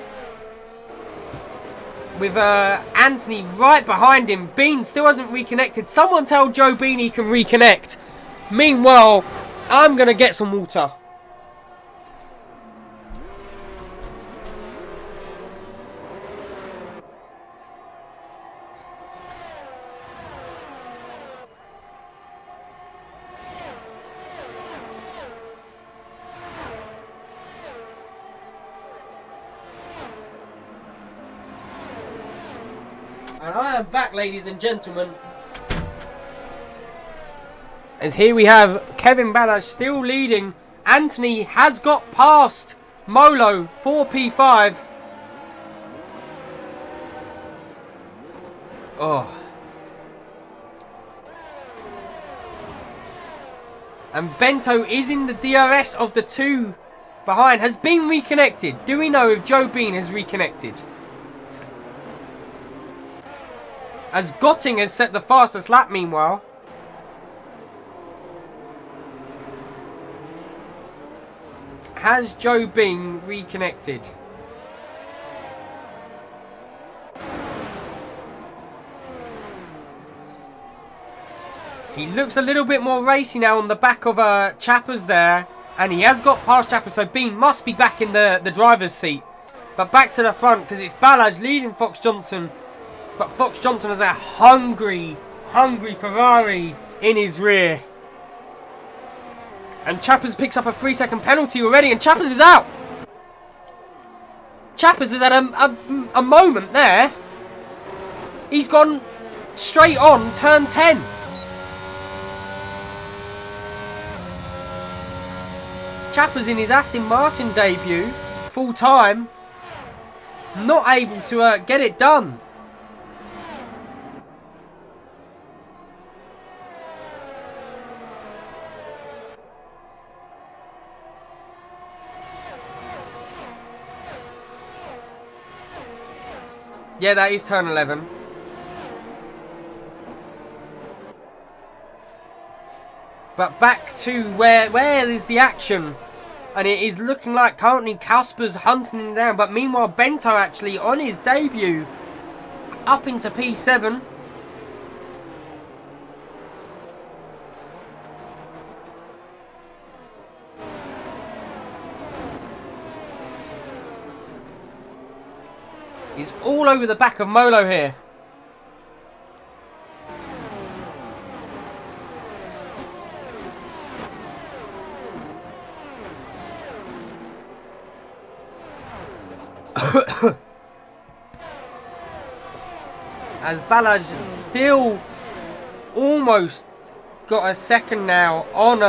With Anthony right behind him. Bean still hasn't reconnected. Someone tell Joe Bean he can reconnect. Meanwhile, I'm going to get some water. And I am back, ladies and gentlemen. As here we have Kevin Balaj still leading. Anthony has got past Molo 4P5. Oh. And Bento is in the DRS of the two behind. Has been reconnected. Do we know if Joe Bean has reconnected? As Gotting has set the fastest lap meanwhile. Has Joe Bean reconnected? He looks a little bit more racy now on the back of Chappers there. And he has got past Chappers, so Bean must be back in the driver's seat. But back to the front, because it's Balaj leading Fox Johnson. But Fox Johnson has a hungry Ferrari in his rear. And Chappers picks up a 3-second penalty already, and Chappers is out. Chappers has had a moment there. He's gone straight on turn 10. Chappers in his Aston Martin debut, full time, not able to get it done. Yeah, that is turn 11. But back to where is the action? And it is looking like currently Casper's hunting him down. But meanwhile, Bento actually on his debut up into P7. He's all over the back of Molo here. As Balaj still almost got a second now on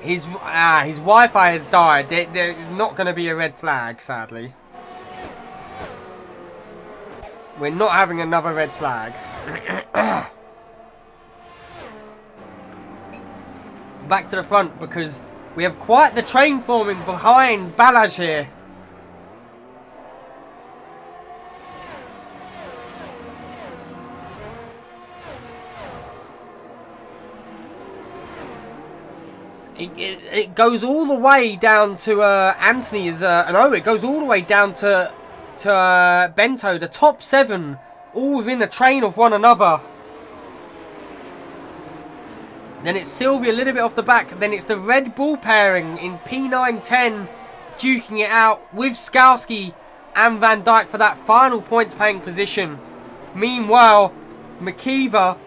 his Wi-Fi has died. There's not going to be a red flag, sadly. We're not having another red flag. Back to the front because we have quite the train forming behind Balaj here. It goes all the way down to Anthony. No, it goes all the way down to Bento. The top 7 all within a train of one another. Then it's Sylvia a little bit off the back. Then it's the Red Bull pairing in P9-10 duking it out with Skowski and Van Dijk for that final points paying position. Meanwhile, McKeever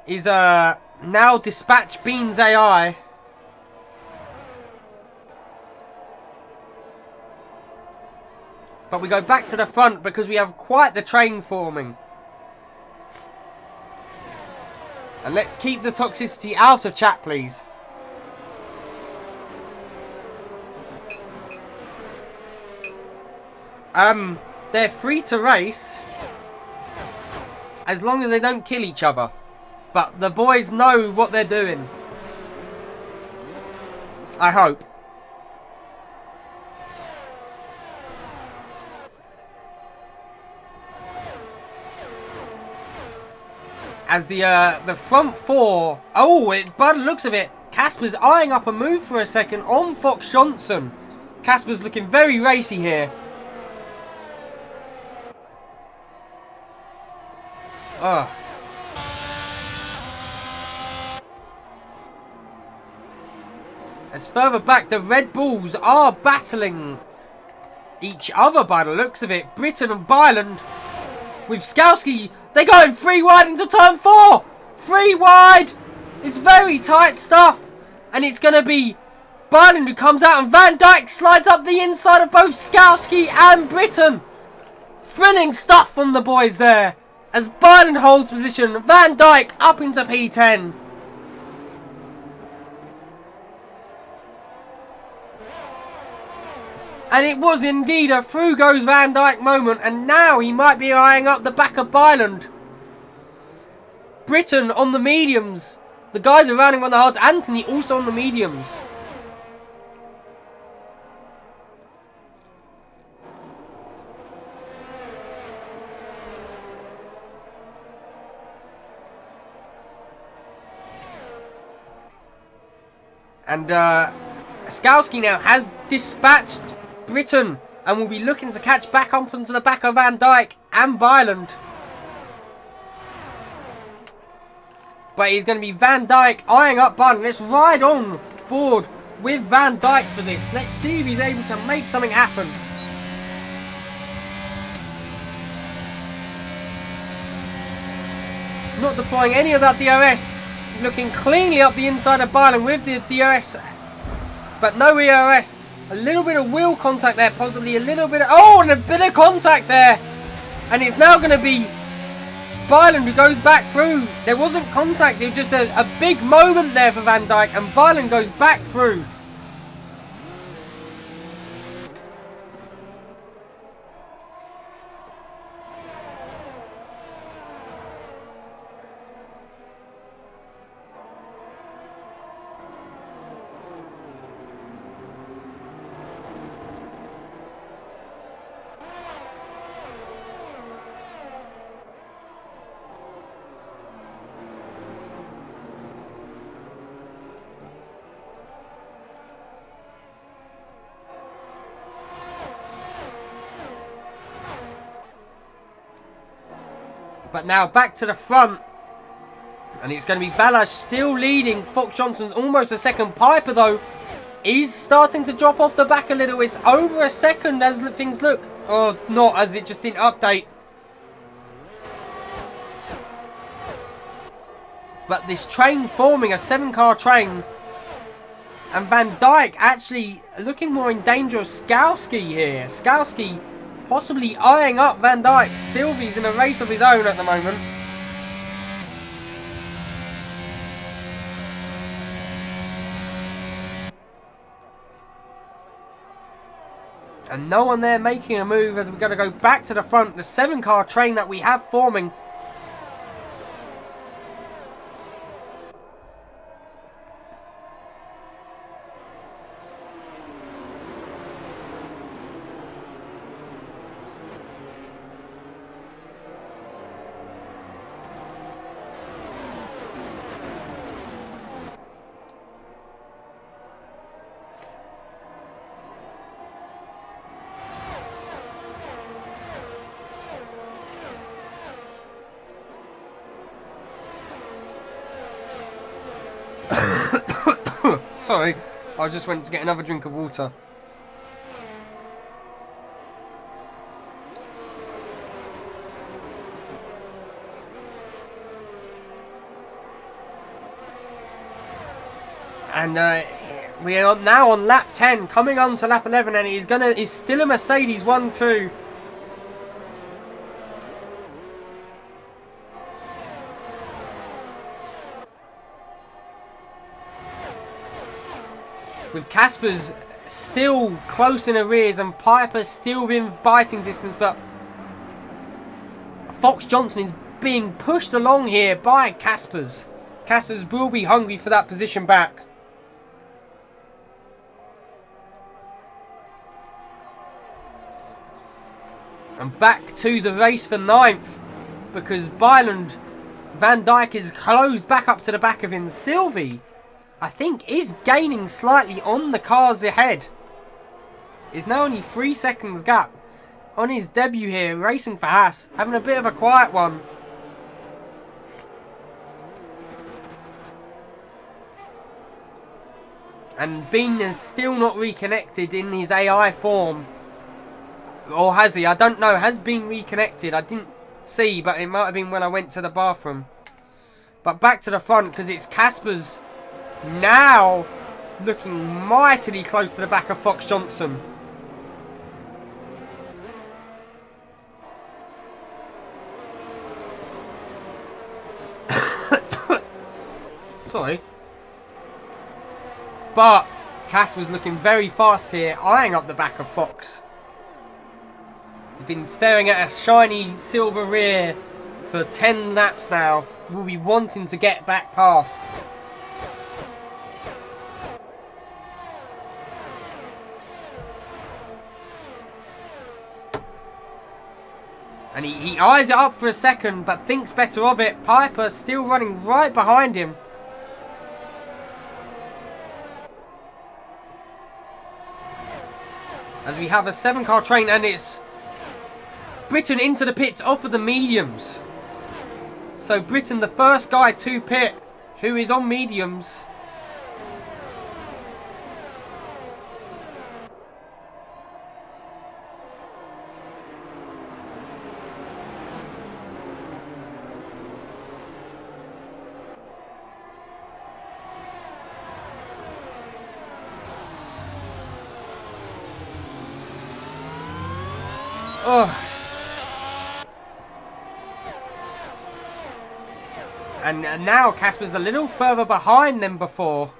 is now dispatched Bean's AI. But we go back to the front because we have quite the train forming. And let's keep the toxicity out of chat, please. They're free to race as long as they don't kill each other. But the boys know what they're doing. I hope. As the front four... Oh, by the looks of it, Casper's eyeing up a move for a second on Fox Johnson. Casper's looking very racy here. Ugh. As further back, the Red Bulls are battling each other by the looks of it. Britton and Byland with Skowski. They're going 3 wide into turn 4. 3 wide. It's very tight stuff. And it's going to be Byland who comes out, and Van Dijk slides up the inside of both Skowski and Britton. Thrilling stuff from the boys there. As Byland holds position, Van Dijk up into P10. And it was indeed a through goes Van Dijk moment, and now he might be eyeing up the back of Byland. Britton on the mediums. The guys are rounding on the hards. Anthony also on the mediums. And Skowski now has dispatched Britton and will be looking to catch back up onto the back of Van Dijk and Byland. But it's going to be Van Dijk eyeing up Byland. Let's ride on board with Van Dijk for this. Let's see if he's able to make something happen. Not deploying any of that DRS. Looking cleanly up the inside of Byland with the DRS. But no ERS. A little bit of wheel contact there. Possibly a little bit of... Oh, and a bit of contact there. And it's now going to be Byland who goes back through. There wasn't contact. It was just a big moment there for Van Dijk. And Byland goes back through. But now back to the front. And it's going to be Balazs still leading. Fox Johnson's almost a second. Piper, though, is starting to drop off the back a little. It's over a second as things look. Or not, as it just didn't update. But this train forming, a 7-car train. And Van Dijk actually looking more in danger of Skowski here. Skowski possibly eyeing up Van Dijk. Sylvie's in a race of his own at the moment. And no one there making a move as we're going to go back to the front. The 7-car train that we have forming. Sorry, I just went to get another drink of water. And we are now on lap 10, coming on to lap 11, and he's still a Mercedes 1-2. With Casper's still close in arrears and Piper still within biting distance, but Fox Johnson is being pushed along here by Caspers. Caspers will be hungry for that position back. And back to the race for 9th, because Byland, Van Dijk is closed back up to the back of him. Sylvie, I think, is gaining slightly on the cars ahead. Is now only 3 seconds gap on his debut here, racing for Haas, having a bit of a quiet one. And Bean is still not reconnected in his AI form. Or has he? I don't know. Has been reconnected. I didn't see, but it might have been when I went to the bathroom. But back to the front, because it's Caspers now looking mightily close to the back of Fox Johnson. Sorry. But Caspers looking very fast here, eyeing up the back of Fox. He's been staring at a shiny silver rear for 10 laps now. Will be wanting to get back past. And he eyes it up for a second, but thinks better of it. Piper still running right behind him. As we have a 7-car train, and it's Britton into the pits off of the mediums. So Britton, the first guy to pit, who is on mediums. Oh. And now Casper's a little further behind than before.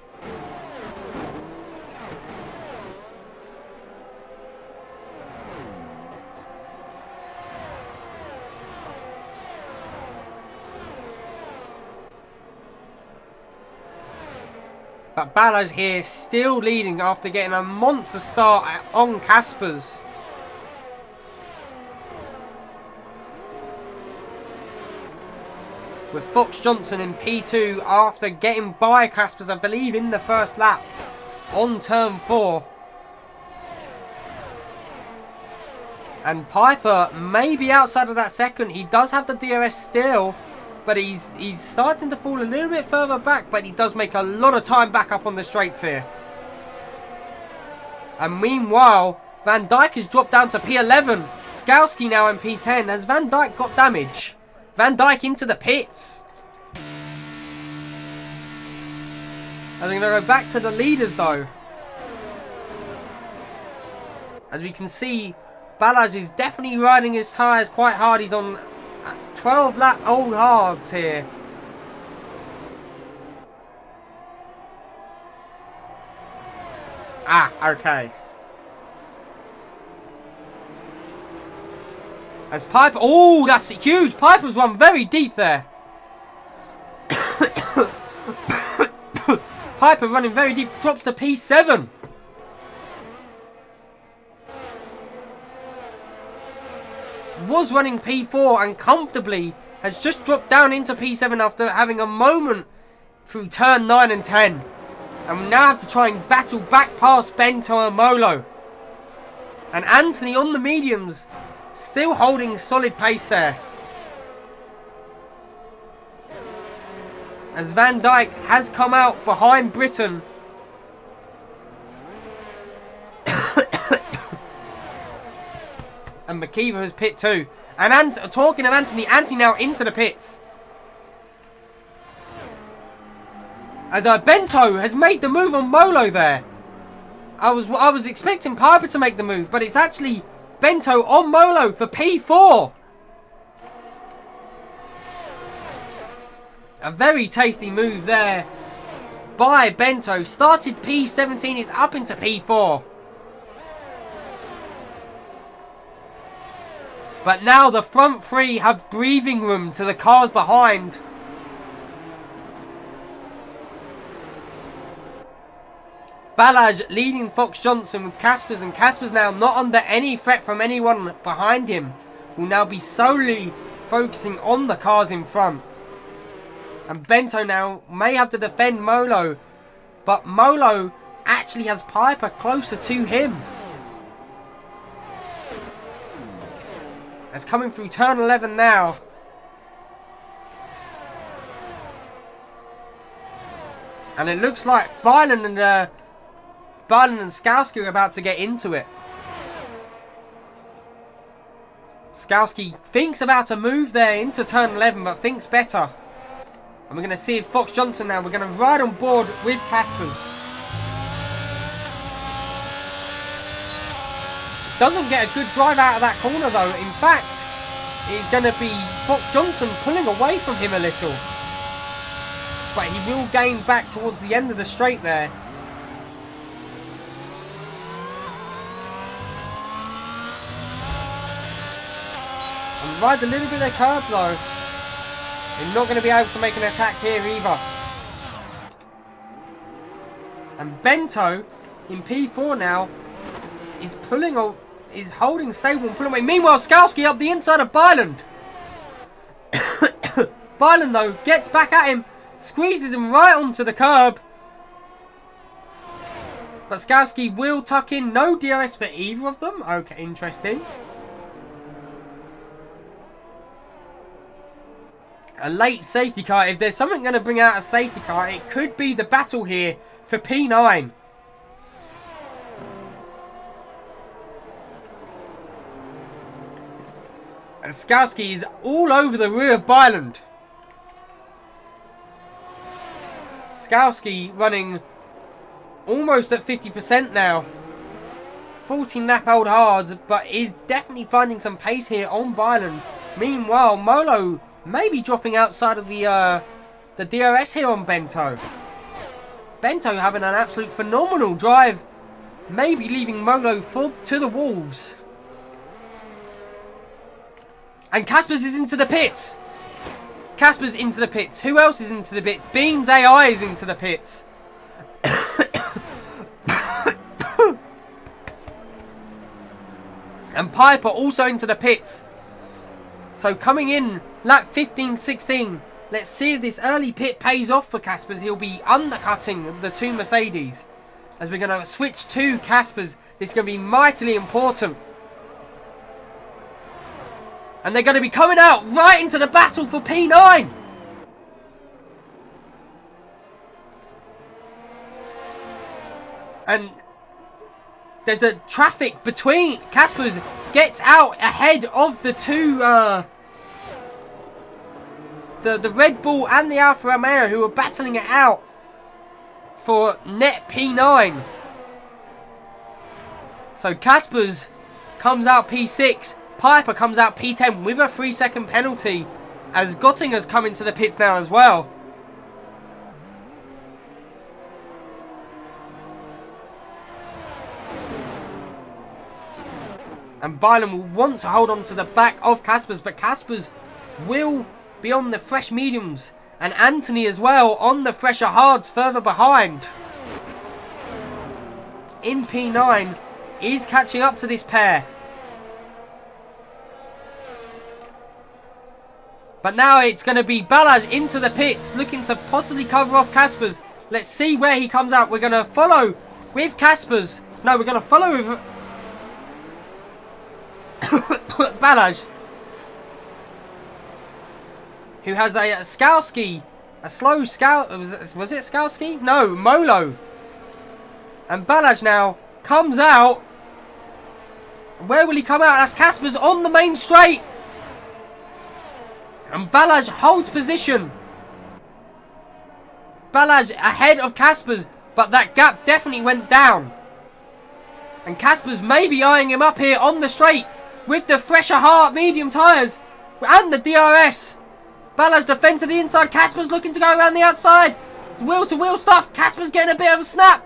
But Ballard's here still leading after getting a monster start on Casper's. With Fox Johnson in P2 after getting by Caspers, I believe, in the first lap on turn 4. And Piper may be outside of that second. He does have the DRS still, but he's starting to fall a little bit further back, but he does make a lot of time back up on the straights here. And meanwhile, Van Dijk has dropped down to P11. Skowski now in P10. Has Van Dijk got damage? Van Dijk into the pits. I'm going to go back to the leaders though. As we can see, Balaz is definitely riding his tyres quite hard. He's on 12 lap old hards here. Ah, okay. As Piper... Oh, that's huge! Piper's run very deep there. Piper running very deep. Drops to P7. Was running P4 and comfortably has just dropped down into P7 after having a moment through turn 9 and 10. And we now have to try and battle back past Bento and Molo. And Anthony on the mediums... still holding solid pace there. As Van Dijk has come out behind Britton. And McKeever has pit too. And talking of Anthony now into the pits. As Bento has made the move on Molo there. I was expecting Piper to make the move, but it's actually Bento on Molo for P4. A very tasty move there by Bento. Started P17, it's up into P4. But now the front three have breathing room to the cars behind. Balaj leading Fox Johnson with Caspers, and Caspers now not under any threat from anyone behind him. Will now be solely focusing on the cars in front. And Bento now may have to defend Molo, but Molo actually has Piper closer to him. As coming through turn 11 now. And it looks like Byron and Skowski are about to get into it. Skowski thinks about to move there into turn 11, but thinks better. And we're going to see if Fox Johnson now, we're going to ride on board with Caspers. Doesn't get a good drive out of that corner though. In fact, it's going to be Fox Johnson pulling away from him a little. But he will gain back towards the end of the straight there. And rides a little bit of curb though. They're not going to be able to make an attack here either. And Bento in P4 now is holding stable and pulling away. Meanwhile, Skowski up the inside of Byland. Byland though gets back at him, squeezes him right onto the curb. But Skowski will tuck in. No DRS for either of them. Okay, interesting. A late safety car. If there's something going to bring out a safety car, it could be the battle here for P9. And Skowski is all over the rear of Byland. Skowski running almost at 50% now. 14 lap old hards, but is definitely finding some pace here on Byland. Meanwhile, Molo may be dropping outside of the DRS here on Bento. Bento having an absolute phenomenal drive. Maybe leaving Molo to the wolves. And Caspers is into the pits. Caspers into the pits. Who else is into the pits? Beans AI is into the pits. And Piper also into the pits. So coming in lap 15-16. Let's see if this early pit pays off for Caspers. He'll be undercutting the two Mercedes. As we're going to switch to Caspers. This is going to be mightily important. And they're going to be coming out right into the battle for P9. And there's a traffic between. Caspers gets out ahead of the two, the Red Bull and the Alfa Romeo, who are battling it out for net P9. So Caspers comes out P6. Piper comes out P10 with a 3-second penalty, as Gottinger's come into the pits now as well. And Byron will want to hold on to the back of Caspers, but Caspers will be on the fresh mediums, and Anthony as well on the fresher hards further behind. In P9 is catching up to this pair. But now it's going to be Balaj into the pits, looking to possibly cover off Caspers. Let's see where he comes out. We're going to follow with Caspers. No, we're going to follow with Balaj, who has a Skowski, a slow Scout. Was it Skowski? No, Molo. And Balaj now comes out. Where will he come out? That's Caspers on the main straight. And Balaj holds position. Balaj ahead of Caspers, but that gap definitely went down. And Caspers may be eyeing him up here on the straight with the fresher hard medium tyres and the DRS. Balaj defends to the inside. Caspers looking to go around the outside. Wheel to wheel stuff. Caspers getting a bit of a snap.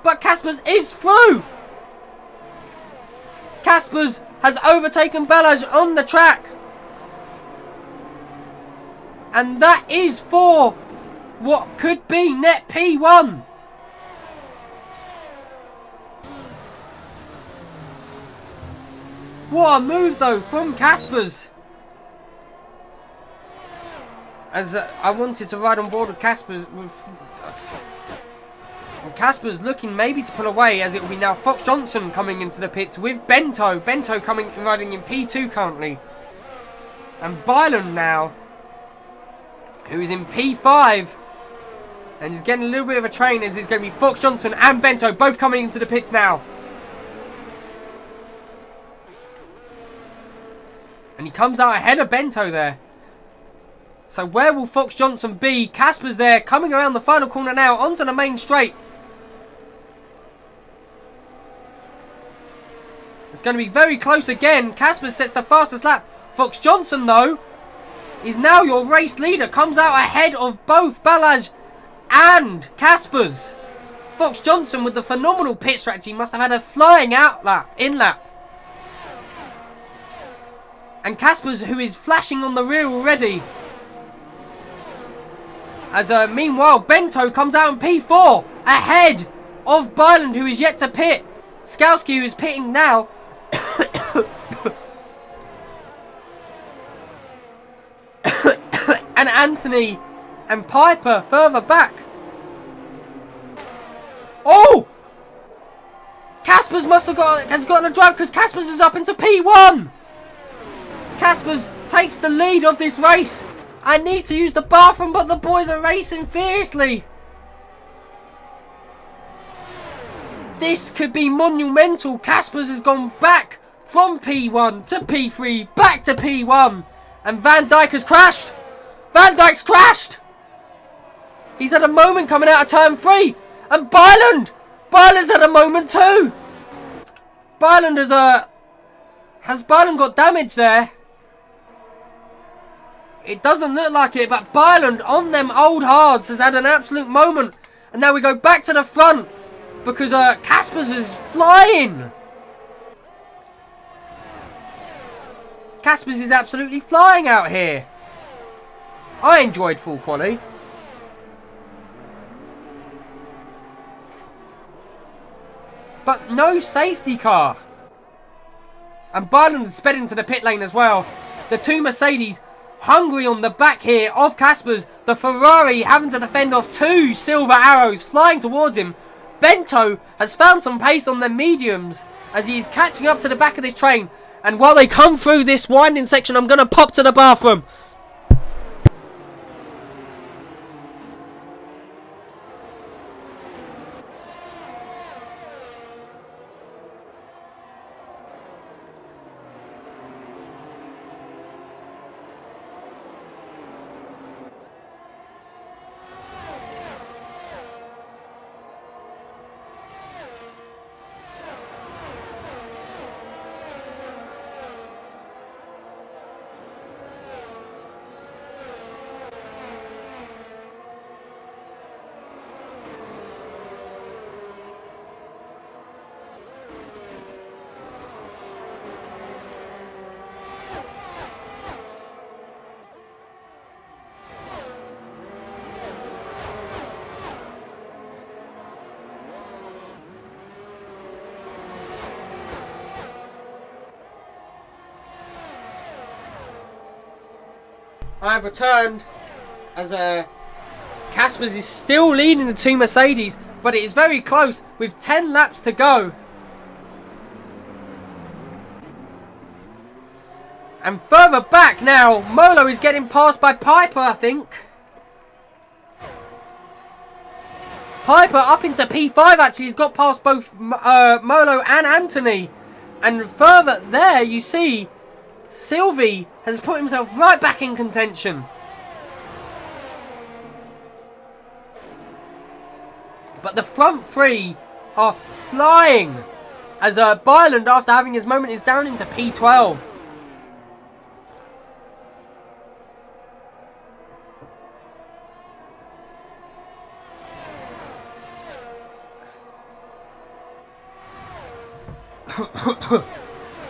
But Caspers is through. Caspers has overtaken Balazs on the track. And that is for what could be net P1. What a move though from Caspers. As I wanted to ride on board with Caspers. Caspers looking maybe to pull away, as it will be now Fox Johnson coming into the pits with Bento. Bento riding in P2 currently. And Byland now, who is in P5. And he's getting a little bit of a train, as it's going to be Fox Johnson and Bento both coming into the pits now. And he comes out ahead of Bento there. So where will Fox Johnson be? Caspers there, coming around the final corner now, onto the main straight. It's going to be very close again. Caspers sets the fastest lap. Fox Johnson, though, is now your race leader. Comes out ahead of both Balazs and Caspers. Fox Johnson, with the phenomenal pit strategy, must have had a flying in-lap. And Caspers, who is flashing on the rear already. As meanwhile, Bento comes out in P4 ahead of Byland, who is yet to pit. Skowski, who is pitting now. And Anthony and Piper further back. Oh! Caspers has gotten a drive, because Caspers is up into P1. Caspers takes the lead of this race. I need to use the bathroom, but the boys are racing fiercely. This could be monumental. Caspers has gone back from P1 to P3, back to P1. And Van Dijk has crashed. Van Dijk's crashed. He's had a moment coming out of turn 3. And Byland's had a moment too. Byland has Byland got damage there? It doesn't look like it, but Byland on them old hards has had an absolute moment. And now we go back to the front, because Caspers is flying. Caspers is absolutely flying out here. I enjoyed full quali. But no safety car. And Byland has sped into the pit lane as well. The two Mercedes hungry on the back here of Caspers. The Ferrari having to defend off two silver arrows flying towards him. Bento has found some pace on the mediums as he is catching up to the back of this train. And while they come through this winding section, I'm going to pop to the bathroom. I've returned as Caspers is still leading the two Mercedes, but it is very close with 10 laps to go. And further back now, Molo is getting passed by Piper, I think. Piper up into P5 actually. He's got past both Molo and Anthony. And further there you see Sylvie has put himself right back in contention. But the front three are flying as Byland, after having his moment, is down into P12.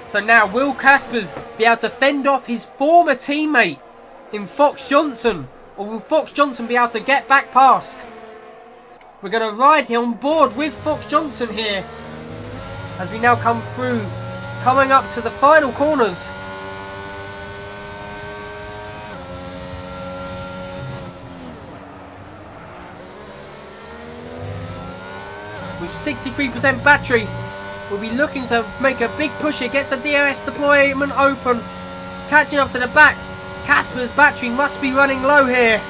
So now, will Caspers be able to fend off his former teammate in Fox Johnson? Or will Fox Johnson be able to get back past? We're going to ride here on board with Fox Johnson here. As we now come through, coming up to the final corners. With 63% battery, we'll be looking to make a big push here. Gets the DRS deployment open. Catching up to the back. Casper's battery must be running low here.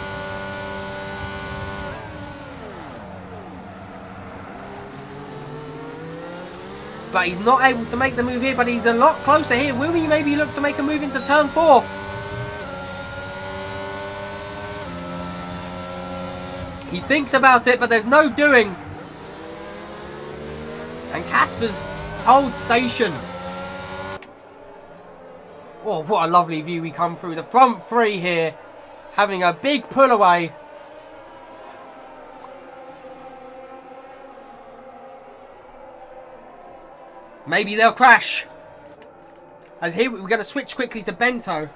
But he's not able to make the move here, but he's a lot closer here. Will he maybe look to make a move into turn 4? He thinks about it, but there's no doing. And Caspers holds station. Oh, what a lovely view we come through. The front three here, having a big pull away. Maybe they'll crash. As here, we're going to switch quickly to Bento.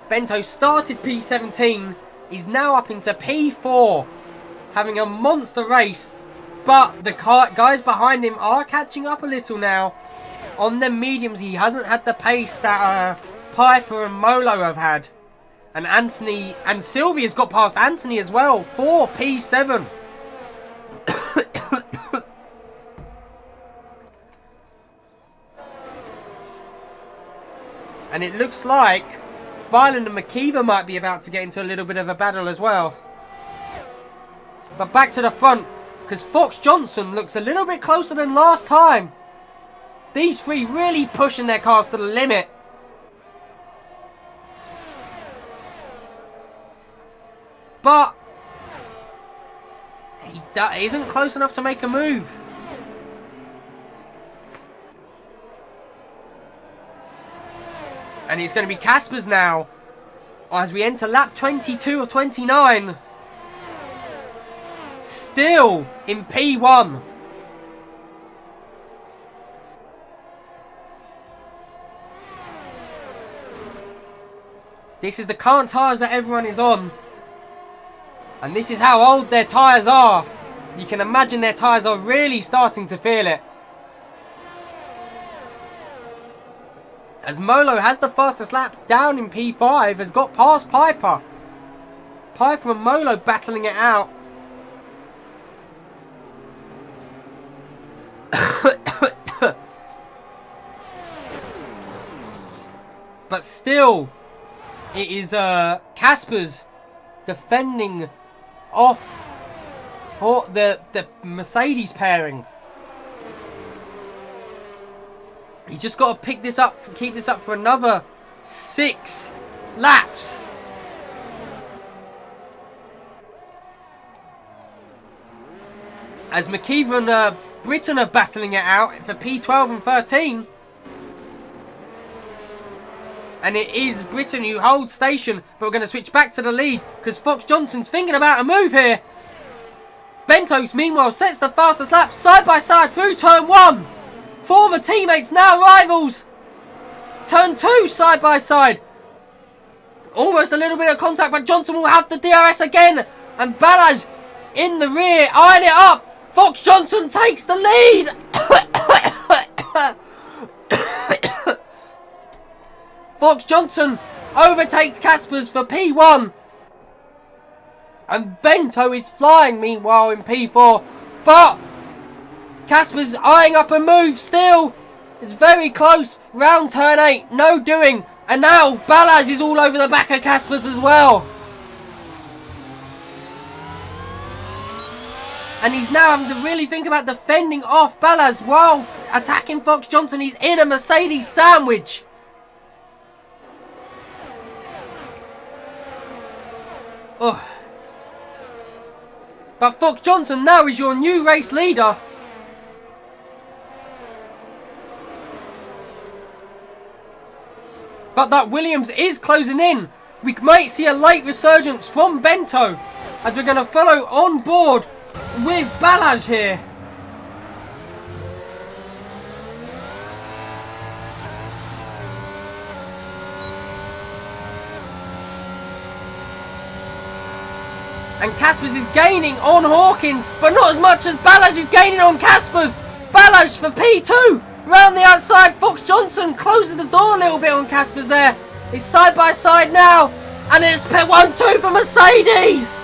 Bento started P17. He's now up into P4. Having a monster race. But the guys behind him are catching up a little now. On the mediums, he hasn't had the pace that Piper and Molo have had. And Anthony and Sylvia's got past Anthony as well for P7. And it looks like Byland and McKeever might be about to get into a little bit of a battle as well. But back to the front, because Fox Johnson looks a little bit closer than last time. These three really pushing their cars to the limit. But he isn't close enough to make a move. And it's going to be Caspers now, as we enter lap 22 of 29. Still in P1. This is the current tyres that everyone is on. And this is how old their tyres are. You can imagine their tyres are really starting to feel it. As Molo has the fastest lap down in P5, has got past Piper. Piper and Molo battling it out. But still, it is Caspers defending off for the Mercedes pairing. He's just got to pick this up, keep this up for another 6 laps. As McKeever and Britton are battling it out for P12 and 13. And it is Britton who holds station, but we're going to switch back to the lead because Fox Johnson's thinking about a move here. Bentos, meanwhile, sets the fastest lap side by side through turn 1. Former teammates, now rivals. Turn 2, side by side. Almost a little bit of contact, but Johnson will have the DRS again. And Balaj in the rear, eyeing it up. Fox Johnson takes the lead. Fox Johnson overtakes Caspers for P1. And Bento is flying, meanwhile, in P4. But Caspers eyeing up a move still. It's very close. Round turn 8. No doing. And now Balaz is all over the back of Caspers as well. And he's now having to really think about defending off Balaz while attacking Fox Johnson. He's in a Mercedes sandwich. Oh. But Fox Johnson now is your new race leader. But that Williams is closing in. We might see a late resurgence from Bento as we're going to follow on board with Balaj here. And Caspers is gaining on Hawkins, but not as much as Balaj is gaining on Caspers. Balaj for P2. Round the outside, Fox Johnson closes the door a little bit on Caspers there. It's side by side now. And it's 1-2 for Mercedes.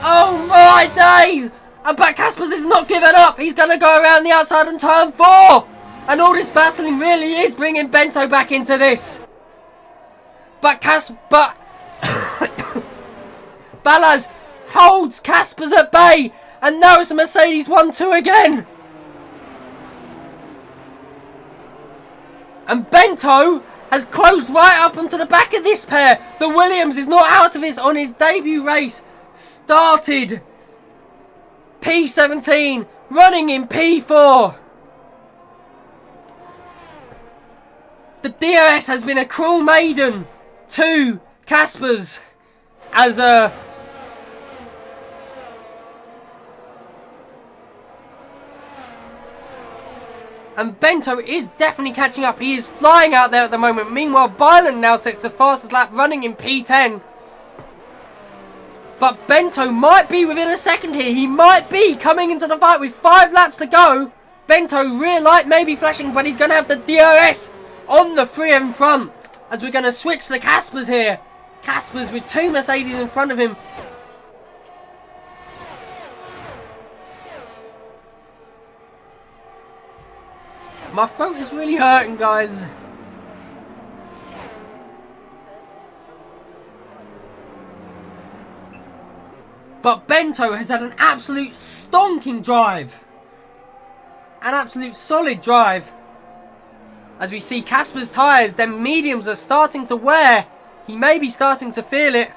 Oh my days. But Caspers is not giving up. He's going to go around the outside on turn 4. And all this battling really is bringing Bento back into this. But Balaj holds Caspers at bay. And now it's a Mercedes 1-2 again. And Bento has closed right up onto the back of this pair. The Williams is not out of this on his debut race. Started P17, running in P4. The DRS has been a cruel maiden to Caspers as a... And Bento is definitely catching up. He is flying out there at the moment. Meanwhile, Byron now sets the fastest lap, running in P10. But Bento might be within a second here. He might be coming into the fight with 5 laps to go. Bento, rear light may be flashing, but he's going to have the DRS on the 3 in front. As we're going to switch to Caspers here. Caspers with 2 Mercedes in front of him. My throat is really hurting, guys. But Bento has had an absolute stonking drive. An absolute solid drive. As we see Caspers' tyres, them mediums are starting to wear. He may be starting to feel it.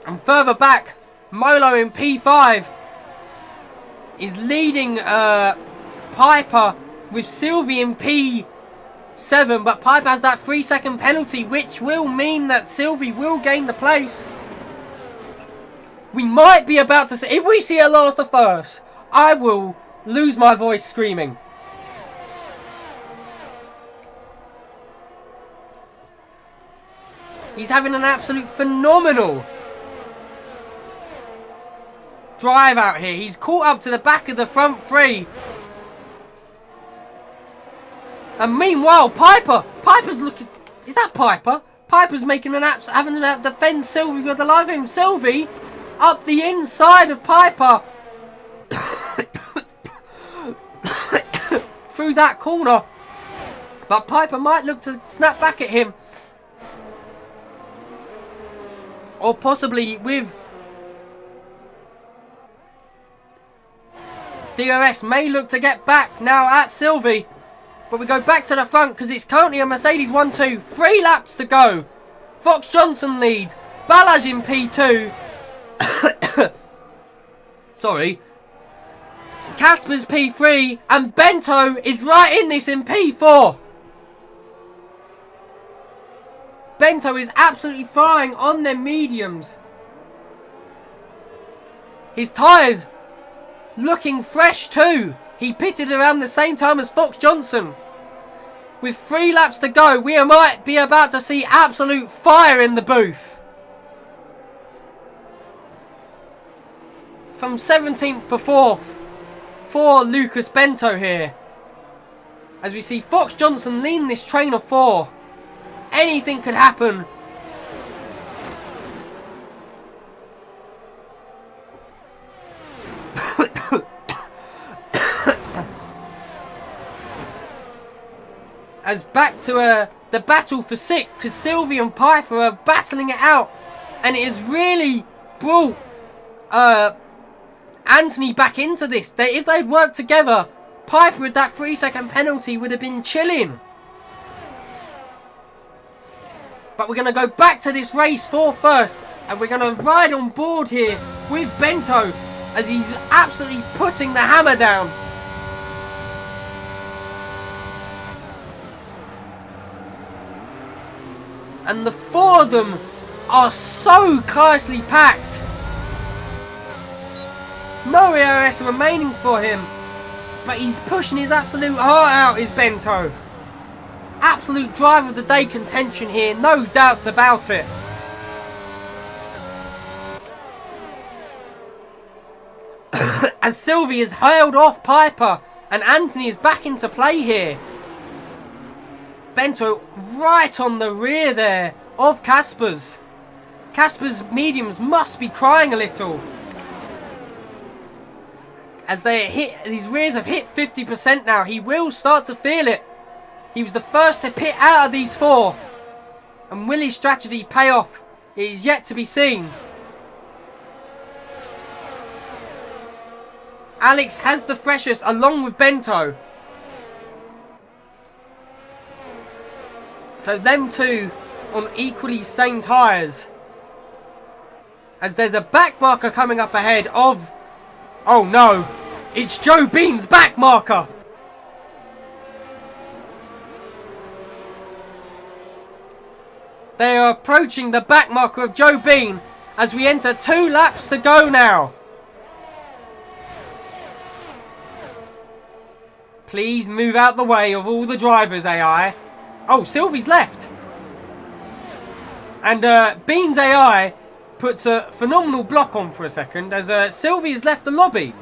And further back, Molo in P5 is leading Piper with Sylvie in P7, but Piper has that 3-second penalty, which will mean that Sylvie will gain the place. We might be about to see, if we see a last of first, I will lose my voice screaming. He's having an absolute phenomenal drive out here. He's caught up to the back of the front 3. And meanwhile, Piper's looking... Is that Piper? Piper's making an having to defend Sylvie with the life of him. Sylvie up the inside of Piper. Through that corner. But Piper might look to snap back at him. Or possibly with... DRS may look to get back now at Sylvie. But we go back to the front because it's currently a Mercedes 1-2. 3 laps to go. Fox Johnson leads. Balaj in P2. Sorry. Caspers P3. And Bento is right in this in P4. Bento is absolutely flying on their mediums. His tyres looking fresh too. He pitted around the same time as Fox Johnson. With 3 laps to go, we might be about to see absolute fire in the booth. From 17th for 4th for Lucas Bento here. As we see Fox Johnson leading this train of 4. Anything could happen. As back to the battle for 6th, because Sylvie and Piper are battling it out, and it has really brought Anthony back into this. If they'd worked together, Piper with that 3-second penalty would have been chilling. But we're going to go back to this race for first, and we're going to ride on board here with Bento as he's absolutely putting the hammer down. And the 4 of them are so closely packed. No ERS remaining for him. But he's pushing his absolute heart out, is Bento. Absolute drive of the day contention here, no doubts about it. As Sylvie has held off Piper and Anthony is back into play here. Bento right on the rear there of Casper's. Casper's mediums must be crying a little. As his rears have hit 50% now, he will start to feel it. He was the first to pit out of these four. And will his strategy pay off? It is yet to be seen. Alex has the freshest along with Bento. So them two on equally same tyres. As there's a back marker coming up ahead of... Oh no! It's Joe Bean's back marker! They are approaching the back marker of Joe Bean as we enter 2 laps to go now. Please move out the way of all the drivers, AI. Oh, Sylvie's left. And Bean's AI puts a phenomenal block on for a second as Sylvie has left the lobby.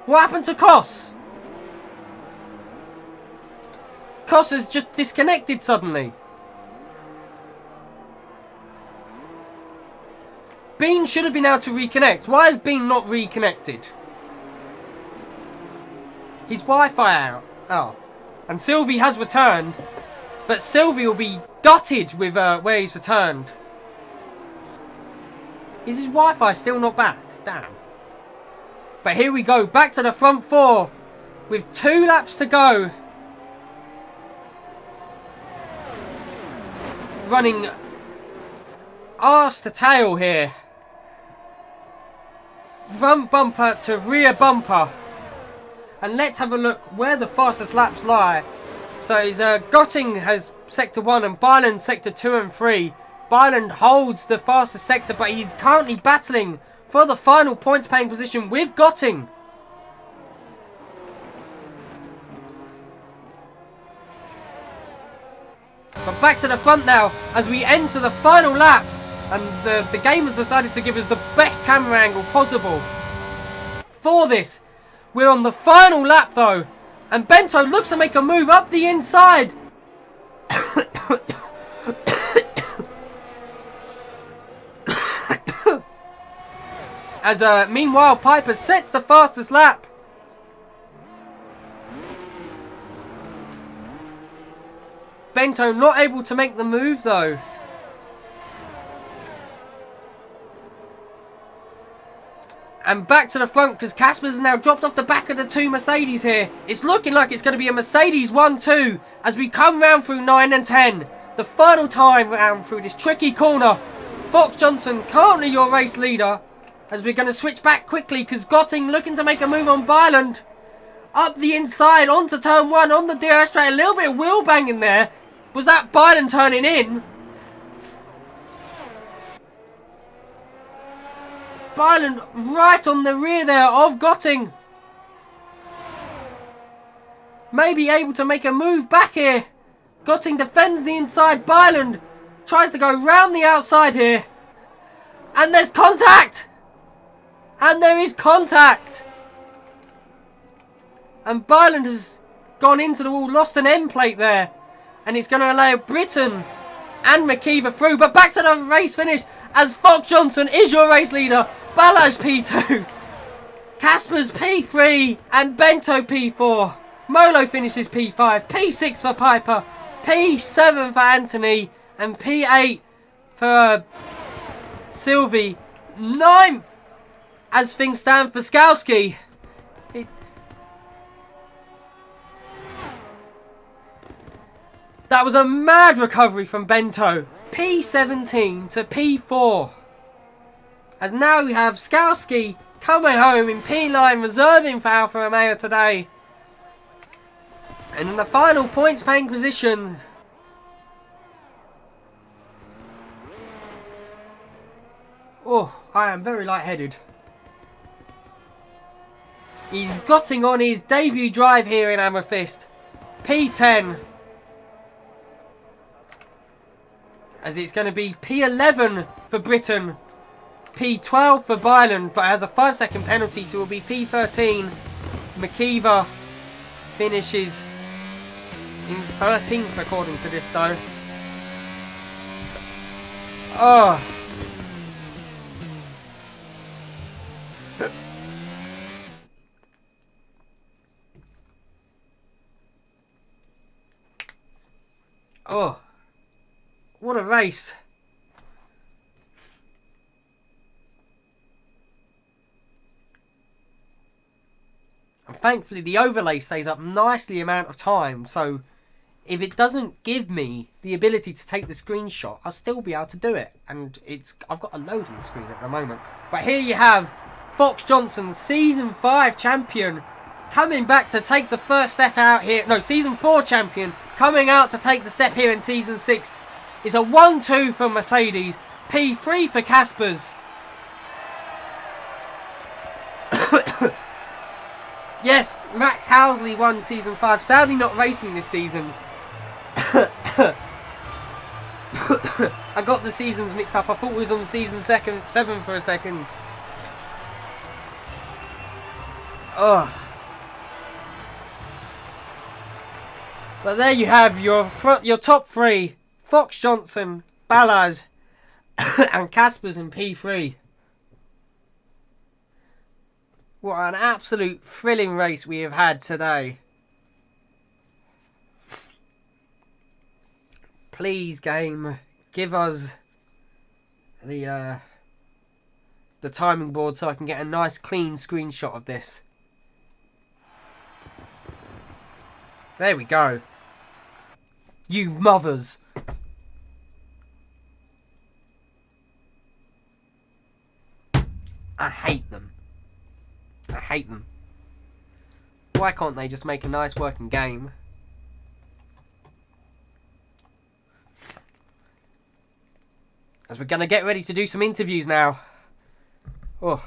What happened to Koss? Koss has just disconnected suddenly. Bean should have been able to reconnect. Why has Bean not reconnected? His Wi-Fi out. Oh. And Sylvie has returned. But Sylvie will be dotted with where he's returned. Is his Wi-Fi still not back? Damn. But here we go. Back to the front 4. With 2 laps to go. Running arse to tail here. Front bumper to rear bumper. And let's have a look where the fastest laps lie. So it's Gotting has sector 1 and Byland sector 2 and 3. Byland holds the fastest sector, but he's currently battling for the final points paying position with Gotting. But back to the front now as we enter the final lap. And the game has decided to give us the best camera angle possible for this. We're on the final lap though. And Bento looks to make a move up the inside. As meanwhile Piper sets the fastest lap. Bento not able to make the move though. And back to the front because Casper's now dropped off the back of the 2 Mercedes here. It's looking like it's going to be a Mercedes 1-2 as we come round through 9 and 10. The final time round through this tricky corner. Fox Johnson currently your race leader as we're going to switch back quickly because Gotting looking to make a move on Byland. Up the inside onto turn 1 on the DRS straight. A little bit of wheel banging there. Was that Byland turning in? Byland right on the rear there of Gotting. Maybe able to make a move back here. Gotting defends the inside. Byland tries to go round the outside here. And there's contact. And there is contact. And Byland has gone into the wall, lost an end plate there. And it's going to allow Britton and McKeever through. But back to the race finish as Fox Johnson is your race leader. Balaj P2. Casper's P3 and Bento P4. Molo finishes P5. P6 for Piper. P7 for Anthony. And P8 for Sylvie. 9th as things stand for Skowski. That was a mad recovery from Bento. P17 to P4. As now we have Skowski coming home in P9, reserving for Alfa Romeo today. And in the final points paying position. Oh, I am very lightheaded. He's Gotting on his debut drive here in Amethyst. P10. as it's going to be P11 for Britain, P12 for Byron, but has a 5-second penalty, so it will be P13. McKeever finishes in 13th according to this though. Oh. Oh. What a race. And thankfully the overlay stays up nicely amount of time, so if it doesn't give me the ability to take the screenshot, I'll still be able to do it. And I've got a loading screen at the moment. But here you have Fox Johnson, Season 5 champion, coming back to take the first step out here. No, Season 4 champion, coming out to take the step here in Season 6. It's a 1-2 for Mercedes, P3 for Caspers. Yes, Max Housley won Season 5, sadly not racing this season. I got the seasons mixed up. I thought we was on Season 7 for a second. Oh. But there you have your top three. Fox Johnson, Balaz and Caspers in P3. What an absolute thrilling race we have had today. Please, game, give us the timing board so I can get a nice clean screenshot of this. There we go. You mothers. I hate them. I hate them. Why can't they just make a nice working game? As we're going to get ready to do some interviews now. Oh.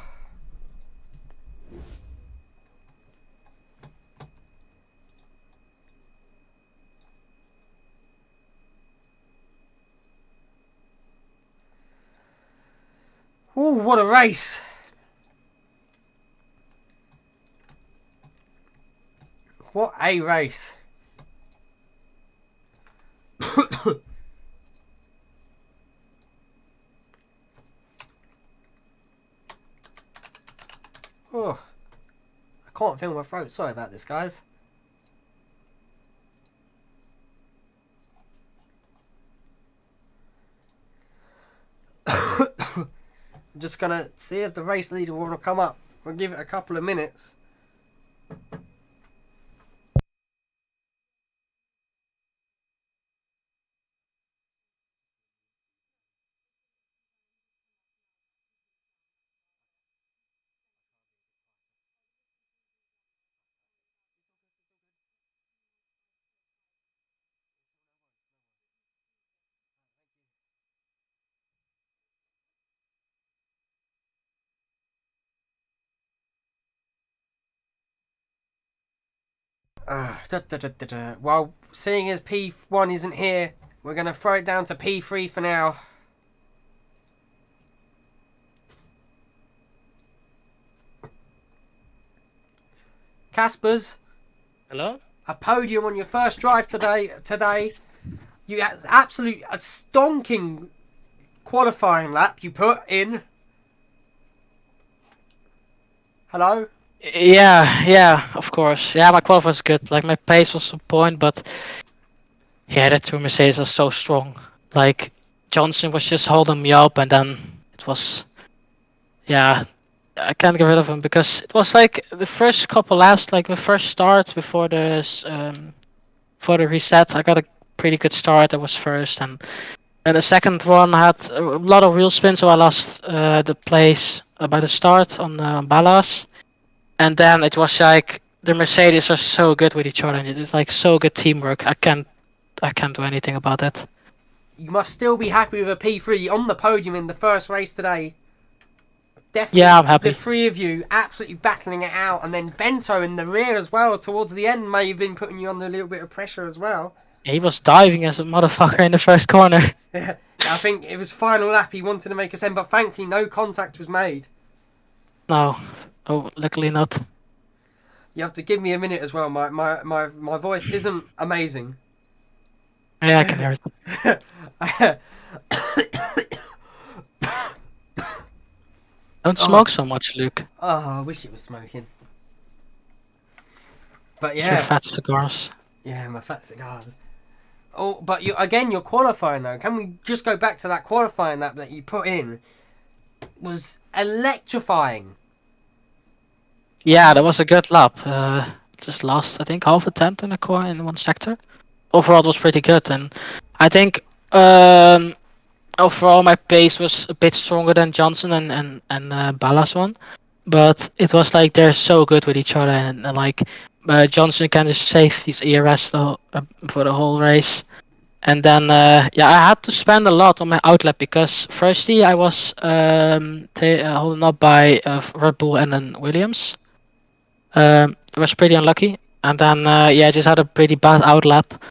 Ooh, what a race. What a race. Oh, I can't feel my throat. Sorry about this, guys. I'm just gonna see if the race leader will want to come up. We'll give it a couple of minutes. Well, seeing as P1 isn't here, we're going to throw it down to P3 for now. Caspers. Hello? A podium on your first drive today. You had absolute a stonking qualifying lap you put in. Hello? Yeah, of course. Yeah, my qualify was good. Like, my pace was on point, but yeah, the two Mercedes are so strong. Like, Johnson was just holding me up, and then it was, yeah, I can't get rid of him because it was like the first couple laps, like the first start before for the reset. I got a pretty good start. I was first, and the second one I had a lot of wheel spin, so I lost the place by the start on Ballas. And then it was like the Mercedes are so good with each other. It's like so good teamwork. I can't do anything about it. You must still be happy with a P3 on the podium in the first race today. Definitely, yeah, I'm happy. The three of you absolutely battling it out, and then Bento in the rear as well towards the end may have been putting you under a little bit of pressure as well. He was diving as a motherfucker in the first corner. I think it was final lap. He wanted to make us end, but thankfully no contact was made. No. Oh, luckily not. You have to give me a minute as well. My voice isn't amazing. Yeah, I can hear it. Don't smoke so much, Luke. Oh, I wish it was smoking. But Your yeah. fat cigars. Yeah, my fat cigars. Oh, but you're qualifying though. Can we just go back to that qualifying lap that you put in? Was electrifying. Yeah, that was a good lap. Just lost, I think, half a tenth in in one sector. Overall, it was pretty good, and I think overall my pace was a bit stronger than Johnson and Balla's one, but it was like they're so good with each other, and like Johnson can just save his ERS for the whole race. And then yeah, I had to spend a lot on my outlap because firstly I was holding up by Red Bull and then Williams. It was pretty unlucky, and then yeah, I just had a pretty bad outlap,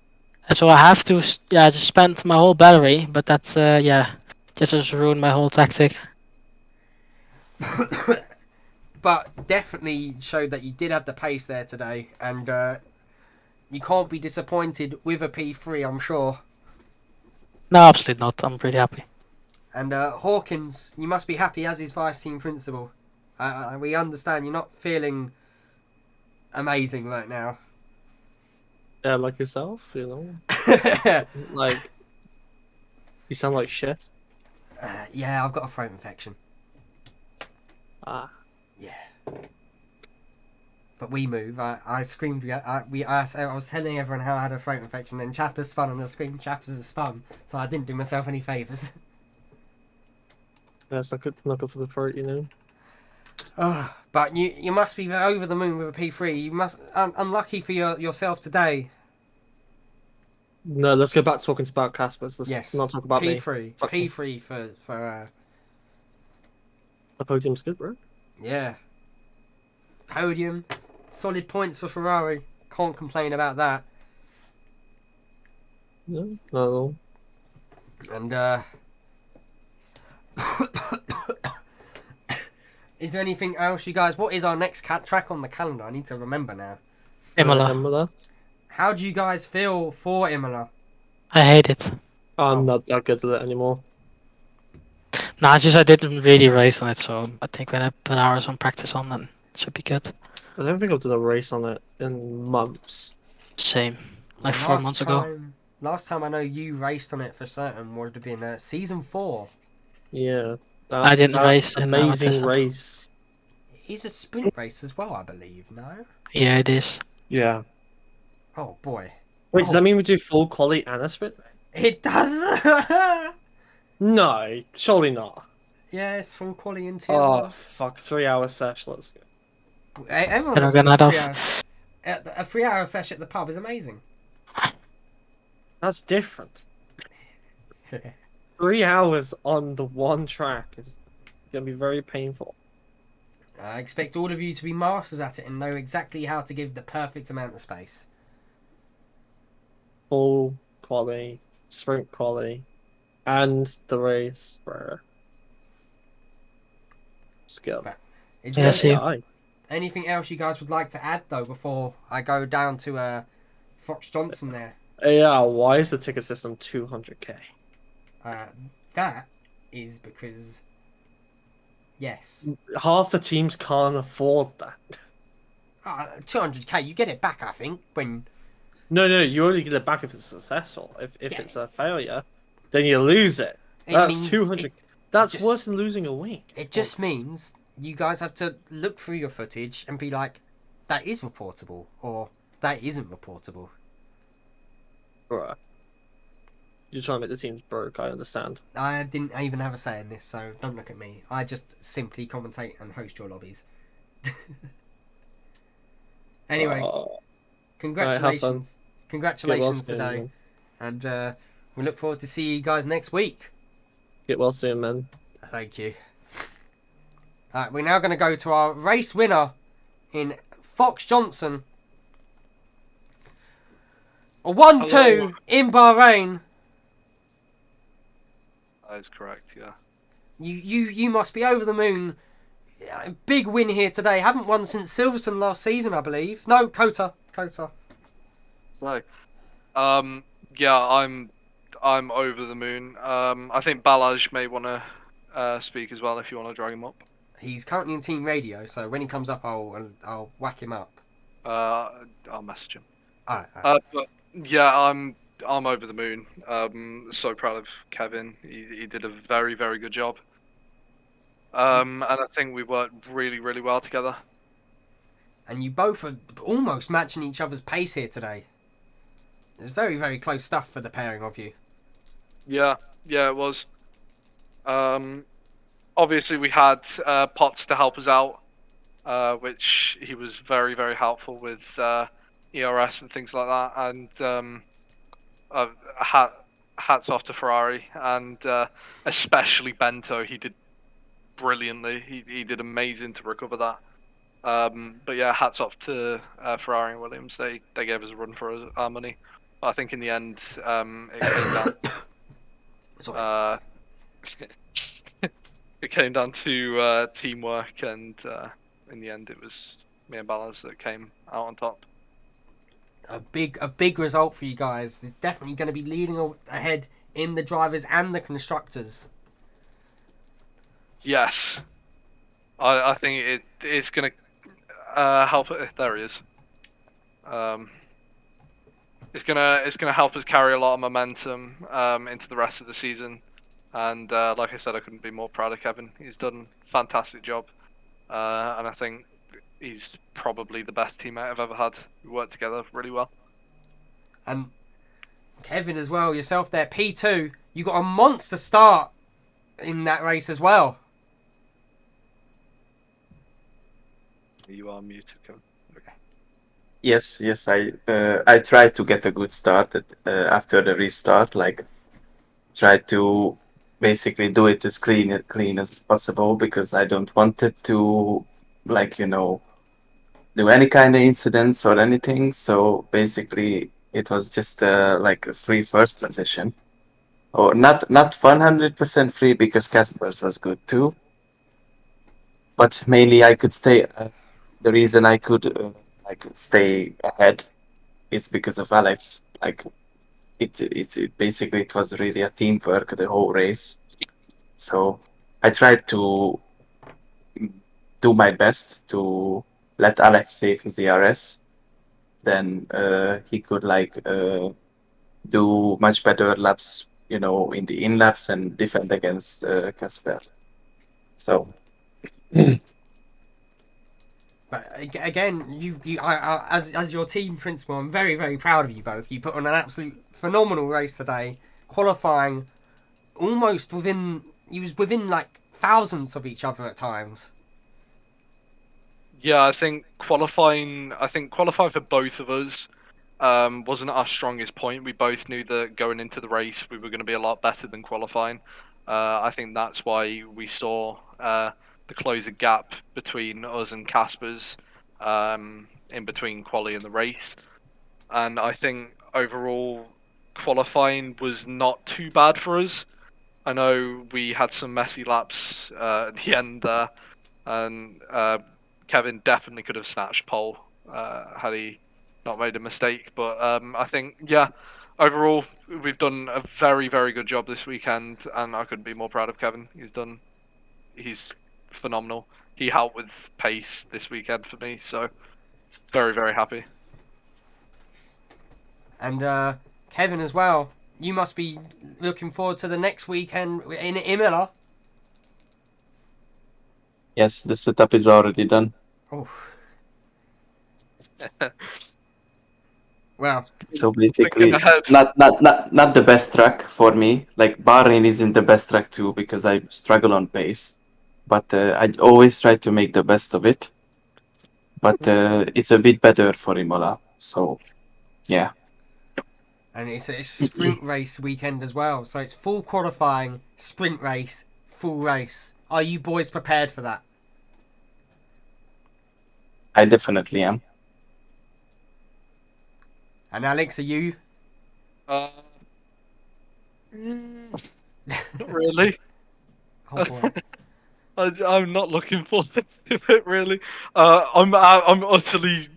and so I have to yeah just spend my whole battery, but that yeah just ruined my whole tactic. But definitely showed that you did have the pace there today, and you can't be disappointed with a P3, I'm sure. No, absolutely not. I'm pretty happy. And Hawkins, you must be happy as his vice team principal. We understand you're not feeling amazing right now. Yeah, like yourself, you know. Like, you sound like shit. Yeah, I've got a throat infection. Ah. Yeah. But we move. I screamed. I was telling everyone how I had a throat infection. Then Chappers spun on the screen. Chappers has spun. So I didn't do myself any favours. That's not good for the throat, you know. Oh, but you must be over the moon with a P3. You must unlucky for yourself today. No, let's go back to talking about Casper's. Let's Yes. not talk about me. P3. Fuck me. P3 for The podium's good, bro. yeah. Podium. Solid points for Ferrari. Can't complain about that. No, not at all. And is there anything else, you guys? What is our next track on the calendar? I need to remember now. Imola. Imola. How do you guys feel for Imola? I hate it. I'm not that good at it anymore. Nah, just I didn't really race on it, so I think when I put hours on practice on, then it should be good. I don't think I've done a race on it in months. Same, like 4 months ago. Last time I know you raced on it for certain would have been season 4. Yeah. I didn't race in amazing Amethyst. race. It's a sprint race as well, I believe. No. Yeah, it is. Yeah. Oh boy. Wait, does that mean we do full quali and a sprint? It does. No, surely not. Yes, full quality in tier Oh 1. fuck! 3 hour sesh. Let's go. Everyone And loves we're gonna a head 3 hour session at the pub is amazing. That's different. 3 hours on the one track is gonna be very painful. I expect all of you to be masters at it and know exactly how to give the perfect amount of space. Full quali, sprint quali, and the race for skill. Is Yeah, there see. anything else you guys would like to add though before I go down to Fox Johnson there? Yeah, why is the ticket system 200k? That is because yes, Half the teams can't afford that. 200k you get it back. I think when No, you only get it back if it's successful. If Yeah. it's a failure, then you lose it. It That's means 200. it That's just- worse than losing a week. it just means you guys have to look through your footage and be like, that is reportable or that isn't reportable. Bruh. You're trying to make the teams broke, I understand. I didn't even have a say in this, so don't look at me. I just simply commentate and host your lobbies. Anyway, congratulations. Congratulations Get well soon, today. man. And we look forward to see you guys next week. Get well soon, man. Thank you. We're now going to go to our race winner in Fox Johnson. A 1-2 in Bahrain. That is correct. Yeah. You must be over the moon. Big win here today. Haven't won since Silverstone last season, I believe. No, Kota. So, yeah, I'm over the moon. I think Balaj may want to speak as well if you want to drag him up. He's currently in team radio, so when he comes up, I'll whack him up. I'll message him. Alright. But yeah, I'm over the moon. So proud of Kevin. He did a very, very good job. And I think we worked really, really well together. And you both are almost matching each other's pace here today. It's very, very close stuff for the pairing of you. Yeah, it was. Obviously we had Potts to help us out, which he was very, very helpful with ERS and things like that. And hats off to Ferrari and especially Bento. He did brilliantly. He did amazing to recover that. But yeah, hats off to Ferrari and Williams. They gave us a run for our money. But I think in the end, it came down. Sorry. It came down to teamwork, and in the end, it was me and Ballas that came out on top. A big result for you guys. It's definitely going to be leading ahead in the drivers and the constructors. Yes, I think it's going to help. There he is. It's gonna help us carry a lot of momentum into the rest of the season. And like I said, I couldn't be more proud of Kevin. He's done a fantastic job, and I think he's probably the best teammate I've ever had. We worked together really well. And Kevin as well, yourself there, P2. You got a monster start in that race as well. You are muted, Kevin. Yes. I tried to get a good start after the restart. Like, tried to basically do it as clean as possible because I don't want it to, like, do any kind of incidents or anything. So basically, it was just like a free first position, or not 100% free because Casper's was good too. But mainly, I could stay. The reason I could like stay ahead is because of Alex. Like, it basically it was really a teamwork the whole race. So I tried to do my best to let Alex save his ERS. Then he could do much better laps, in the in laps and defend against Casper. So. But again, as your team principal, I'm very, very proud of you both. You put on an absolute phenomenal race today, qualifying almost within like thousandths of each other at times. Yeah, I think qualifying for both of us wasn't our strongest point. We both knew that going into the race we were going to be a lot better than qualifying. I think that's why we saw the closer gap between us and Casper's in between quali and the race. And I think overall qualifying was not too bad for us. I know we had some messy laps at the end there, and Kevin definitely could have snatched pole had he not made a mistake. But I think, yeah, overall, we've done a very, very good job this weekend, and I couldn't be more proud of Kevin. He's phenomenal. He helped with pace this weekend for me, so very, very happy. And Kevin as well. You must be looking forward to the next weekend in Imola. Yes, the setup is already done. Oh. Well. So basically, not the best track for me. Like, Bahrain isn't the best track too because I struggle on pace. But I always try to make the best of it. But it's a bit better for Imola. So, yeah. And it's a sprint race weekend as well. So it's full qualifying, sprint race, full race. Are you boys prepared for that? I definitely am. And Alex, are you? Not really. Oh boy. I'm not looking forward to it really. I'm utterly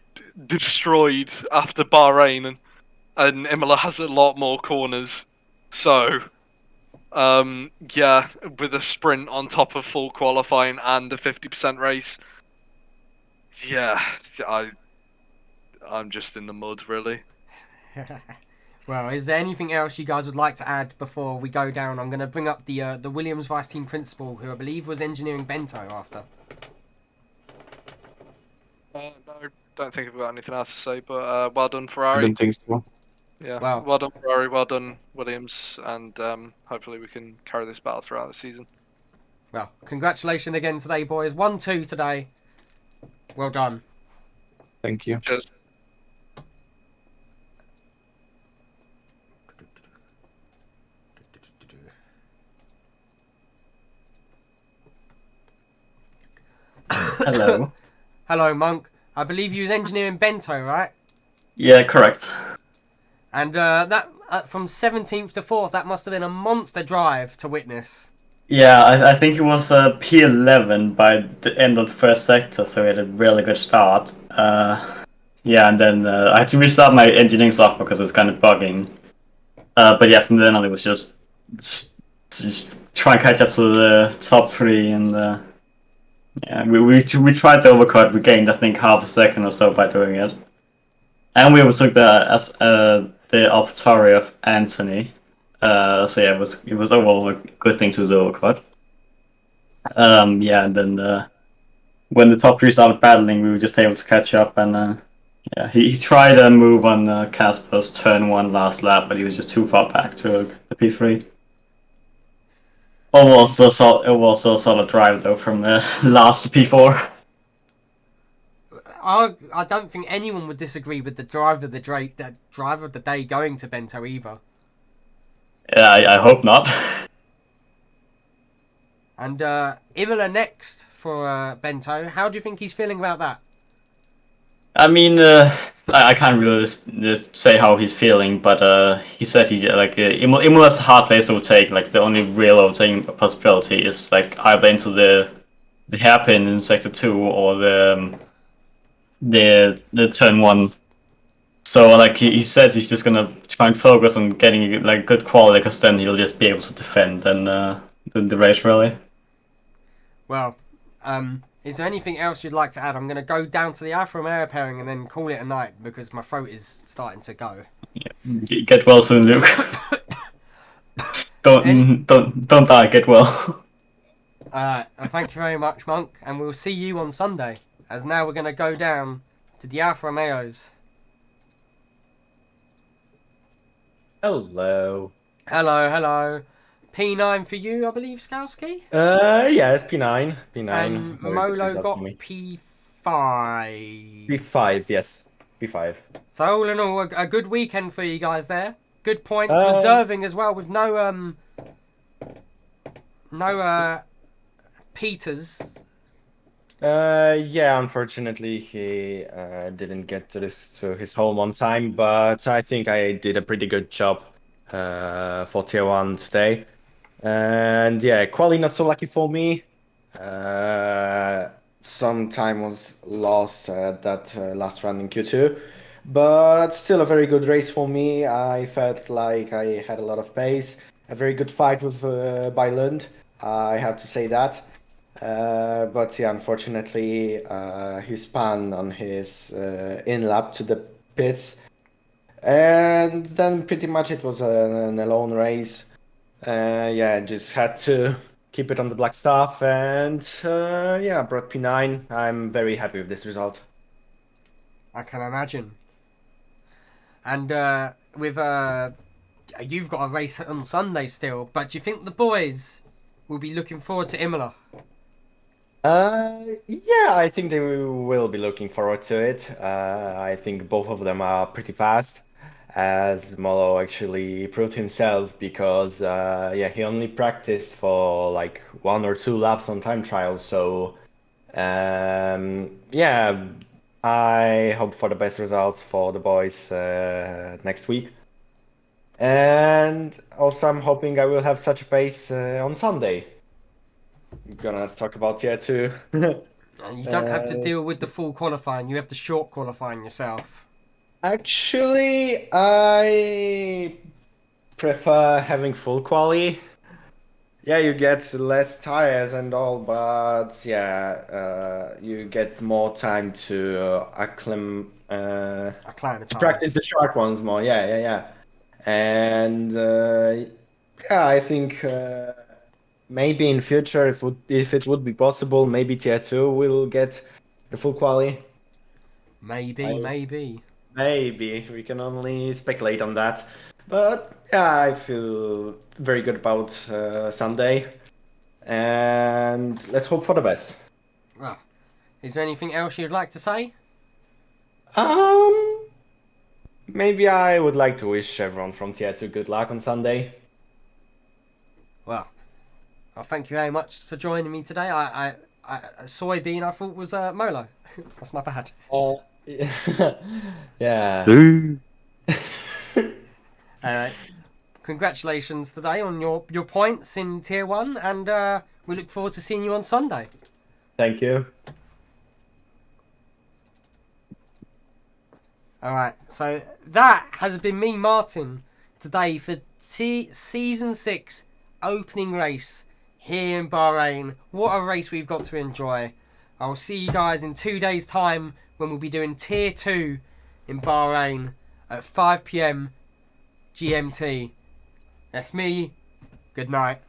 destroyed after Bahrain, and Imola has a lot more corners. So, yeah, with a sprint on top of full qualifying and a 50% race, yeah, I'm just in the mud really. Well, is there anything else you guys would like to add before we go down? I'm going to bring up the Williams vice team principal, who I believe was engineering Bento after. No, don't think I've got anything else to say. But well done, I Ferrari. don't think so. Yeah, Wow. well done, Ferrari. Well done, Williams, and hopefully we can carry this battle throughout the season. Well, congratulations again today, boys. 1-2 today. Well done. Thank you. Cheers. Hello. Hello, Monk. I believe you was engineering Bento, right? Yeah, correct. And that from 17th to 4th, that must have been a monster drive to witness. Yeah, I think it was P11 by the end of the first sector, so we had a really good start. Yeah, and then I had to restart my engineering software because it was kind of bugging. But yeah, from then on it was just try and catch up to the top three, and yeah, we tried to overcut. We gained I think half a second or so by doing it, and we overtook the AlphaTauri of Anthony. So yeah, it was overall a good thing to do overcut. Yeah, and then when the top three started battling, we were just able to catch up, and yeah, he tried a move on Casper's turn one last lap, but he was just too far back to the P3. It was a solid drive though from last to P4. I don't think anyone would disagree with the driver of the day going to Bento either. Yeah, I hope not. And Imola next for Bento. How do you think he's feeling about that? I mean, I can't really just say how he's feeling, but he said Imola's a hard place to overtake. Like the only real overtaking possibility is like either into the hairpin in sector 2 or the turn 1. So like he said, he's just gonna try and focus on getting like good quality, because then he'll just be able to defend and the race really. Well, is there anything else you'd like to add? I'm going to go down to the Alfa Romeo pairing and then call it a night because my throat is starting to go. Yeah. Get well soon, Luke. don't die. Get well. Thank you very much, Monk, and we'll see you on Sunday. As now we're going to go down to the Alfa Romeos. Hello. Hello. P9 for you, I believe, Skowski? Yes, P9. P9. And Very good Molo result got for me. P5. P5, yes. P5. So all in all, a good weekend for you guys there. Good points, Uh, reserving as well with no Peters. Yeah, unfortunately he didn't get to his home on time, but I think I did a pretty good job for tier 1 today. And yeah, quali not so lucky for me. Some time was lost at that last run in Q2, but still a very good race for me. I felt like I had a lot of pace, a very good fight with Bylund. I have to say that. But yeah, unfortunately, he spun on his in lap to the pits, and then pretty much it was an alone race. Yeah, just had to keep it on the black stuff, and yeah, brought P9. I'm very happy with this result. I can imagine. And with you've got a race on Sunday still, but do you think the boys will be looking forward to Imola? Yeah, I think they will be looking forward to it. I think both of them are pretty fast, as Molo actually proved himself, because yeah, he only practiced for like 1 or 2 laps on time trials. So yeah, I hope for the best results for the boys next week. And also, I'm hoping I will have such a pace on Sunday. I'm gonna talk about tier 2. And you don't have to deal with the full qualifying. You have the short qualifying yourself. Actually, I prefer having full quali. Yeah, you get less tires and all, but yeah, you get more time to to Acclimatise. practice the short ones more. Yeah. And yeah, I think maybe in future, if it would be possible, maybe tier 2 will get the full quali. Maybe. Maybe we can only speculate on that, but yeah, I feel very good about Sunday, and let's hope for the best. Well, is there anything else you'd like to say? Um, Maybe I would like to wish everyone from Tier 2 good luck on Sunday. Well, thank you very much for joining me today. I soybean I thought was Molo. That's my bad. Yeah. Congratulations today on your points in Tier 1, and we look forward to seeing you on Sunday. Thank you. Alright, so that has been me, Martin, today for Season 6 opening race here in Bahrain. What a race we've got to enjoy. I will see you guys in 2 days' time when we'll be doing Tier 2 in Bahrain at 5 PM GMT. That's me. Good night.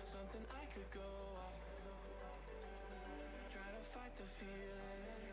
Something I could go off. Try to fight the feeling.